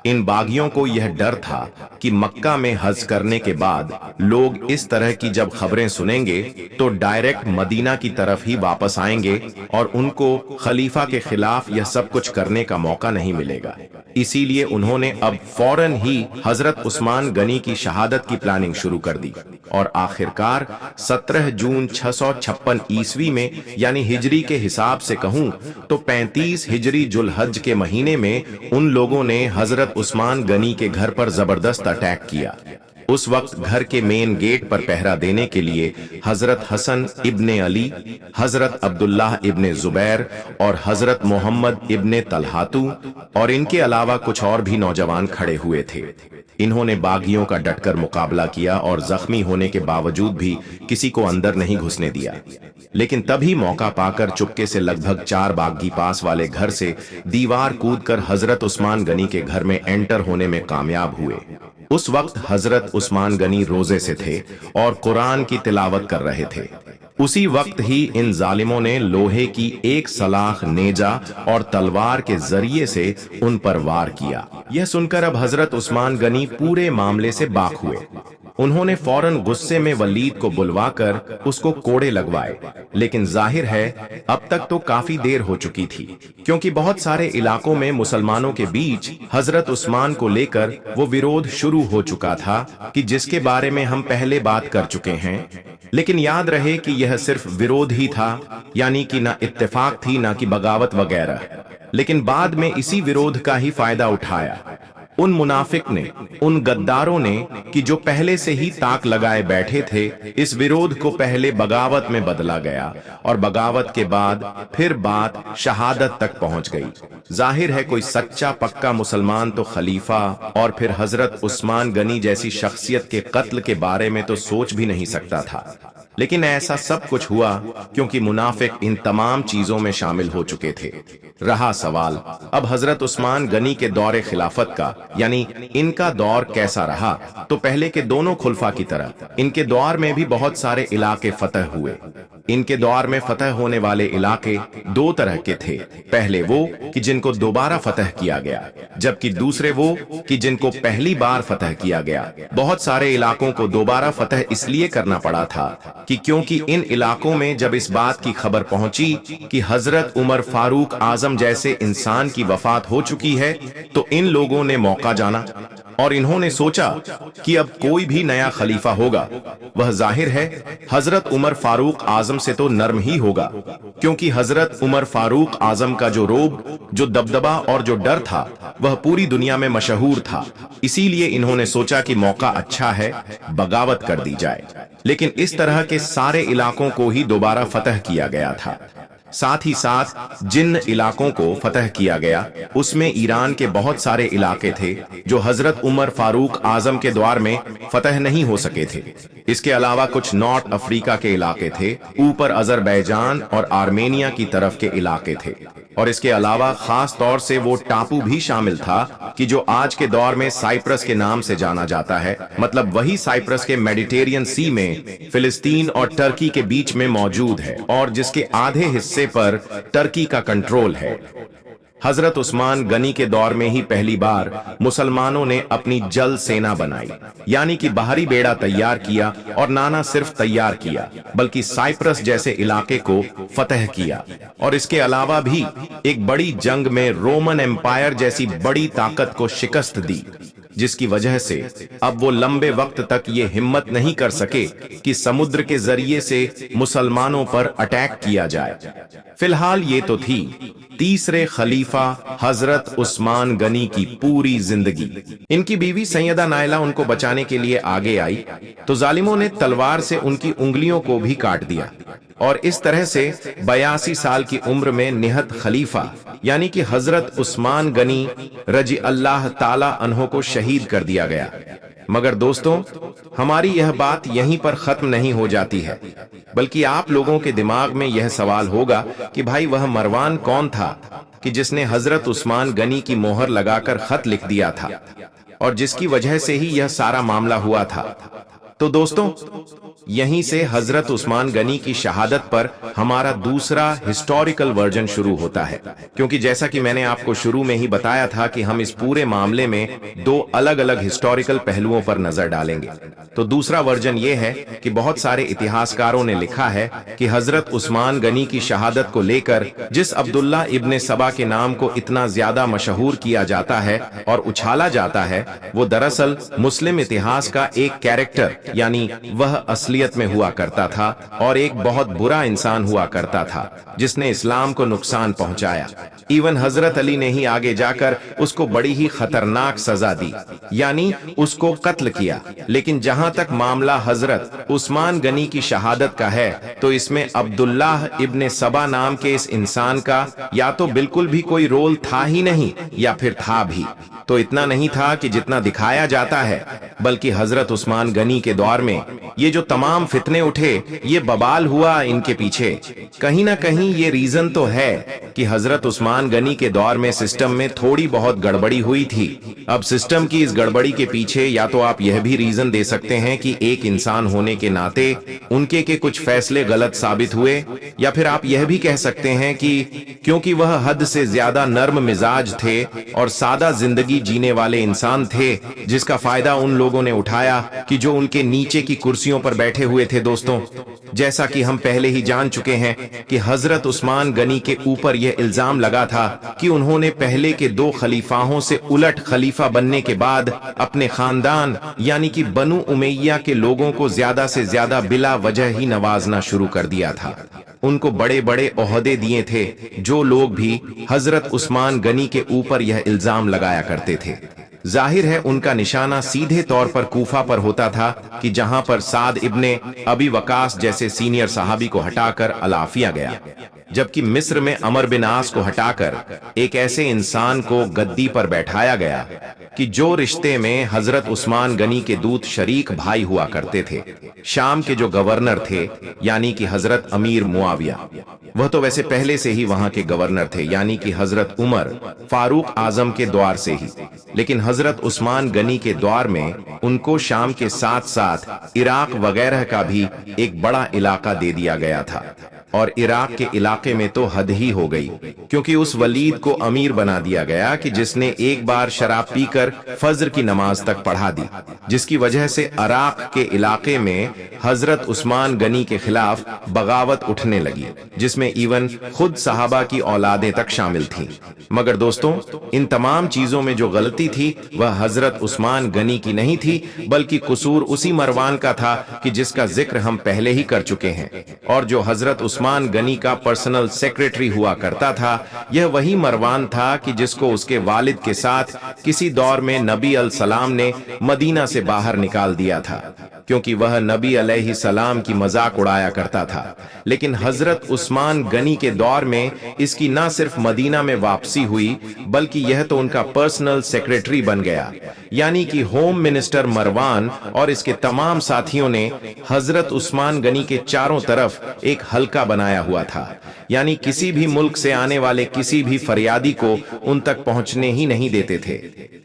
इन बागियों को यह डर था कि मक्का में हज करने के बाद लोग इस तरह की जब खबरें सुनेंगे तो डायरेक्ट मदीना की तरफ ही वापस आएंगे और उनको खलीफा के खिलाफ यह सब कुछ करने का मौका नहीं मिलेगा। इसीलिए उन्होंने अब फौरन ही हजरत उस्मान गनी की शहादत की प्लानिंग शुरू कर दी और आखिरकार 17 जून 656 ईस्वी में, यानी हिजरी के हिसाब से कहूं तो 35 हिजरी जुलहज के महीने में उन लोगों ने हजरत उस्मान गनी के घर पर जबरदस्त अटैक किया। उस वक्त घर के मेन गेट पर पहरा देने के लिए हजरत हसन इब्ने अली, हजरत अब्दुल्लाह इब्ने जुबैर और हजरत मोहम्मद इब्ने तलहातू और इनके अलावा कुछ और भी नौजवान खड़े हुए थे। इन्होंने बागियों का डटकर मुकाबला किया और जख्मी होने के बावजूद भी किसी को अंदर नहीं घुसने दिया। लेकिन तभी मौका पाकर चुपके से लगभग 4 बागी पास वाले घर से दीवार कूदकर हजरत उस्मान गनी के घर में एंटर होने में कामयाब हुए। उस वक्त हजरत उस्मान गनी रोजे से थे और कुरान की तिलावत कर रहे थे। उसी वक्त ही इन जालिमों ने लोहे की एक सलाख नेजा और तलवार के जरिए से उन पर वार किया। यह सुनकर अब हजरत उस्मान गनी पूरे मामले से बाक हुए। उन्होंने फौरन गुस्से में वलीद को बुलवाकर उसको कोड़े लगवाए, लेकिन जाहिर है अब तक तो काफी देर हो चुकी थी, क्योंकि बहुत सारे इलाकों में मुसलमानों के बीच हजरत उस्मान को लेकर वो विरोध शुरू हो चुका था कि जिसके बारे में हम पहले बात कर चुके हैं। लेकिन याद रहे कि यह सिर्फ विरोध ही था, यानी कि ना इत्तेफाक थी ना कि बगावत वगैरह। लेकिन बाद में इसी विरोध का ही फायदा उठाया उन मुनाफिक ने, उन गद्दारों ने कि जो पहले से ही ताक लगाए बैठे थे। इस विरोध को पहले बगावत में बदला गया और बगावत के बाद फिर बात शहादत तक पहुंच गई। जाहिर है कोई सच्चा पक्का मुसलमान तो खलीफा और फिर हजरत उस्मान गनी जैसी शख्सियत के कत्ल के बारे में तो सोच भी नहीं सकता था। लेकिन ऐसा सब कुछ हुआ क्योंकि मुनाफिक इन तमाम चीजों में शामिल हो चुके थे। रहा सवाल अब हजरत उस्मान गनी के दौरे खिलाफत का, यानी इनका दौर कैसा रहा। तो पहले के दोनों खुलफा की तरह इनके दौर में भी बहुत सारे इलाके फतह हुए। इनके दौर में फतह होने वाले इलाके दो तरह के थे। पहले वो कि जिनको दोबारा फतह किया गया, जबकि दूसरे वो कि जिनको पहली बार फतह किया गया। बहुत सारे इलाकों को दोबारा फतह इसलिए करना पड़ा था कि क्योंकि इन इलाकों में जब इस बात की खबर पहुंची कि हजरत उमर फारूक आजम जैसे इंसान की वफात हो चुकी है, तो इन लोगों ने मौका जाना और इन्होंने सोचा कि अब कोई भी नया खलीफा होगा वह जाहिर है हजरत उमर फारूक आजम से तो नर्म ही होगा, क्योंकि हजरत उमर फारूक आजम का जो रोब, जो दबदबा और जो डर था वह पूरी दुनिया में मशहूर था। इसीलिए इन्होंने सोचा कि मौका अच्छा है, बगावत कर दी जाए। लेकिन इस तरह के सारे इलाकों को ही दोबारा फतह किया गया था। साथ ही साथ जिन इलाकों को फतह किया गया उसमें ईरान के बहुत सारे इलाके थे जो हजरत उमर फारूक आजम के दौर में फतह नहीं हो सके थे। इसके अलावा कुछ नॉर्थ अफ्रीका के इलाके थे, ऊपर अजरबैजान और आर्मेनिया की तरफ के इलाके थे, और इसके अलावा खास तौर से वो टापू भी शामिल था कि जो आज के दौर में साइप्रस के नाम से जाना जाता है। मतलब वही साइप्रस के मेडिटेरियन सी में फिलिस्तीन और टर्की के बीच में मौजूद है और जिसके आधे हिस्से पर टर्की का कंट्रोल है। हजरत उस्मान गनी के दौर में ही पहली बार मुसलमानों ने अपनी जल सेना बनाई, यानी कि बाहरी बेड़ा तैयार किया, और नाना सिर्फ तैयार किया बल्कि साइप्रस जैसे इलाके को फतह किया। और इसके अलावा भी एक बड़ी जंग में रोमन एम्पायर जैसी बड़ी ताकत को शिकस्त दी, जिसकी वजह से अब वो लंबे वक्त तक ये हिम्मत नहीं कर सके कि समुद्र के जरिए से मुसलमानों पर अटैक किया जाए। फिलहाल ये तो थी तीसरे खलीफा हजरत उस्मान गनी की पूरी जिंदगी। इनकी बीवी सैयदा नायला उनको बचाने के लिए आगे आई तो जालिमों ने तलवार से उनकी उंगलियों को भी काट दिया, और इस तरह से 82 साल की उम्र में निहत खलीफा यानी कि हजरत उस्मान गनी रजी अल्लाह ताला अन्हो को शहीद कर दिया गया। मगर दोस्तों, हमारी यह बात यहीं पर खत्म नहीं हो जाती है, बल्कि आप लोगों के दिमाग में यह सवाल होगा कि भाई वह मरवान कौन था कि जिसने हजरत उस्मान गनी की मोहर लगाकर खत लिख दिया था और जिसकी वजह से ही यह सारा मामला हुआ था। तो दोस्तों, यहीं से हजरत उस्मान गनी की शहादत पर हमारा दूसरा हिस्टोरिकल वर्जन शुरू होता है, क्योंकि जैसा कि मैंने आपको शुरू में ही बताया था कि हम इस पूरे मामले में दो अलग अलग हिस्टोरिकल पहलुओं पर नजर डालेंगे। तो दूसरा वर्जन यह है कि बहुत सारे इतिहासकारों ने लिखा है कि हजरत उस्मान गनी की शहादत को लेकर जिस अब्दुल्ला इब्ने सबा के नाम को इतना ज्यादा मशहूर किया जाता है और उछाला जाता है, वो दरअसल मुस्लिम इतिहास का एक कैरेक्टर यानी वह असलियत में हुआ करता था और एक बहुत बुरा इंसान हुआ करता था जिसने इस्लाम को नुकसान पहुंचाया। इवन हजरत अली ने ही आगे जाकर उसको बड़ी ही खतरनाक सजा दी, यानी उसको कत्ल किया। लेकिन जहां तक मामला हजरत उस्मान गनी की शहादत का है, तो इसमें अब्दुल्लाह इब्ने सबा नाम के इस इंसान का या तो बिल्कुल भी कोई रोल था ही नहीं या फिर था भी तो इतना नहीं था कि जितना दिखाया जाता है, बल्कि हजरत उस्मान गनी के दौर में ये जो तमाम फितने उठे, ये बवाल हुआ इनके पीछे कहीं ना कहीं ये रीजन तो है कि हजरत उस्मान गनी के दौर में सिस्टम में थोड़ी बहुत गड़बड़ी हुई थी। अब सिस्टम की इस गड़बड़ी के पीछे या तो आप यह भी रीजन दे सकते हैं कि एक इंसान होने के नाते उनके के कुछ फैसले गलत साबित हुए, या फिर आप यह भी कह सकते हैं कि क्योंकि वह हद से ज्यादा नर्म मिजाज थे और सादा जिंदगी जीने वाले इंसान थे, जिसका फायदा उन لوگوں نے اٹھایا کہ جو ان کے نیچے کی کرسیوں پر بیٹھے ہوئے تھے۔ دوستوں، جیسا کہ ہم پہلے ہی جان چکے ہیں کہ حضرت عثمان غنی کے اوپر یہ الزام لگا تھا کہ انہوں نے پہلے کے 2 خلیفاؤں سے الٹ خلیفہ بننے کے بعد اپنے خاندان یعنی کہ بنو امیہ کے لوگوں کو زیادہ سے زیادہ بلا وجہ ہی نوازنا شروع کر دیا تھا۔ ان کو بڑے بڑے عہدے دیے تھے۔ جو لوگ بھی حضرت عثمان غنی کے اوپر یہ الزام لگایا کرتے تھے، ظاہر ہے ان کا نشانہ سیدھے طور پر کوفہ پر ہوتا تھا، کہ جہاں پر سعد ابن ابی وقاص جیسے سینئر صحابی کو ہٹا کر الافیہ گیا، جبکہ مصر میں عمر بن عاص کو ہٹا کر ایک ایسے انسان کو گدی پر بیٹھایا گیا کہ جو رشتے میں حضرت عثمان غنی کے دودھ شریک بھائی ہوا کرتے تھے۔ شام کے جو گورنر تھے یعنی کہ حضرت امیر معاویہ، وہ تو ویسے پہلے سے ہی وہاں کے گورنر تھے یعنی کہ حضرت عمر فاروق اعظم کے دور سے ہی، لیکن حضرت عثمان غنی کے دور میں ان کو شام کے ساتھ ساتھ عراق وغیرہ کا بھی ایک بڑا علاقہ دے دیا گیا تھا، اور عراق کے علاقے میں تو حد ہی ہو گئی، کیونکہ اس ولید کو امیر بنا دیا گیا کہ جس نے ایک بار شراب پی کر فجر کی نماز تک پڑھا دی، جس کی وجہ سے عراق کے علاقے میں حضرت عثمان غنی کے خلاف بغاوت اٹھنے لگی، جس میں ایون خود صحابہ کی اولادیں تک شامل تھیں۔ مگر دوستوں، ان تمام چیزوں میں جو غلطی تھی وہ حضرت عثمان غنی کی نہیں تھی، بلکہ قصور اسی مروان کا تھا کہ جس کا ذکر ہم پہلے ہی کر چکے ہیں، اور جو حضرت عثمان غنی کا پرسنل سیکریٹری ہوا کرتا تھا۔ یہ وہی مروان تھا کہ جس کو اس کے والد کے ساتھ کسی دور میں نبی علیہ السلام نے مدینہ سے باہر نکال دیا تھا، کیونکہ وہ نبی علیہ السلام کی مذاق اڑایا کرتا تھا۔ لیکن حضرت عثمان غنی کے دور میں اس کی نہ صرف مدینہ میں واپسی ہوئی، بلکہ یہ تو ان کا پرسنل سیکریٹری بن گیا، یعنی کہ ہوم منسٹر مروان اور اس کے تمام ساتھیوں نے حضرت عثمان غنی کے چاروں طرف ایک حلقہ بنایا ہوا تھا، یعنی کسی بھی ملک سے آنے والے کسی بھی فریادی کو ان تک پہنچنے ہی نہیں دیتے تھے۔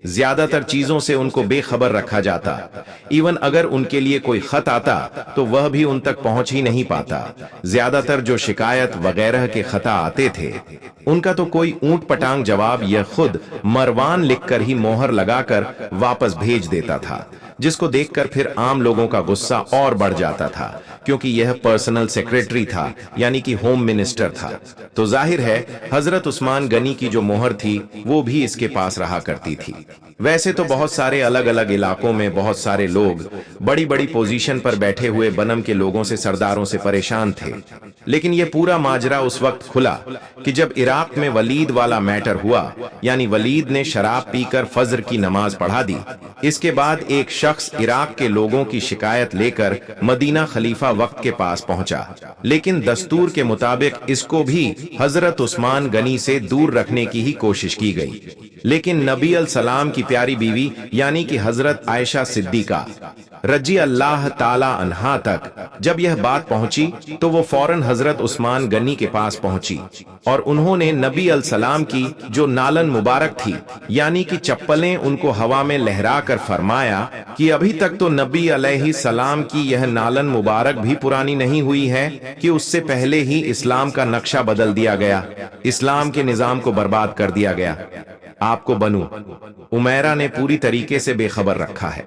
زیادہ تر چیزوں سے ان کو بے خبر رکھا جاتا، ایون اگر ان کے لیے کوئی خط آتا تو وہ بھی ان تک پہنچ ہی نہیں پاتا۔ زیادہ تر جو شکایت وغیرہ کے خطا آتے تھے، ان کا تو کوئی اونٹ پٹانگ جواب یہ خود مروان لکھ کر ہی مہر لگا کر واپس بھیج دیتا تھا، جس کو دیکھ کر پھر عام لوگوں کا غصہ اور بڑھ جاتا تھا، کیونکہ یہ پرسنل سیکریٹری تھا یعنی کہ ہوم منسٹر تھا، تو ظاہر ہے حضرت عثمان غنی کی جو مہر تھی وہ بھی اس کے پاس رہا کرتی تھی۔ ویسے تو بہت سارے الگ الگ علاقوں میں بہت سارے لوگ بڑی بڑی پوزیشن پر بیٹھے ہوئے بنم کے لوگوں سے سرداروں سے پریشان تھے، لیکن یہ پورا ماجرا اس وقت کھلا کہ جب عراق میں ولید والا میٹر ہوا، یعنی ولید نے شراب پی کر فجر کی نماز پڑھا دی۔ اس کے بعد ایک شخص عراق کے لوگوں کی شکایت لے کر مدینہ خلیفہ وقت کے پاس پہنچا، لیکن دستور کے مطابق اس کو بھی حضرت عثمان غنی سے دور رکھنے کی ہی کوشش کی گئی، لیکن نبی علیہ السلام کی پیاری بیوی یعنی کہ حضرت عائشہ صدیقہ رضی اللہ تعالی عنہا تک جب یہ بات پہنچی تو وہ فوراً حضرت عثمان غنی کے پاس پہنچی، اور انہوں نے نبی علیہ السلام کی جو نالن مبارک تھی یعنی کہ چپلیں ان کو ہوا میں لہرا کر فرمایا کہ ابھی تک تو نبی علیہ السلام کی یہ نالن مبارک بھی پرانی نہیں ہوئی ہے کہ اس سے پہلے ہی اسلام کا نقشہ بدل دیا گیا، اسلام کے نظام کو برباد کر دیا گیا۔ آپ کو بنو امیرہ نے پوری طریقے سے بے خبر رکھا ہے۔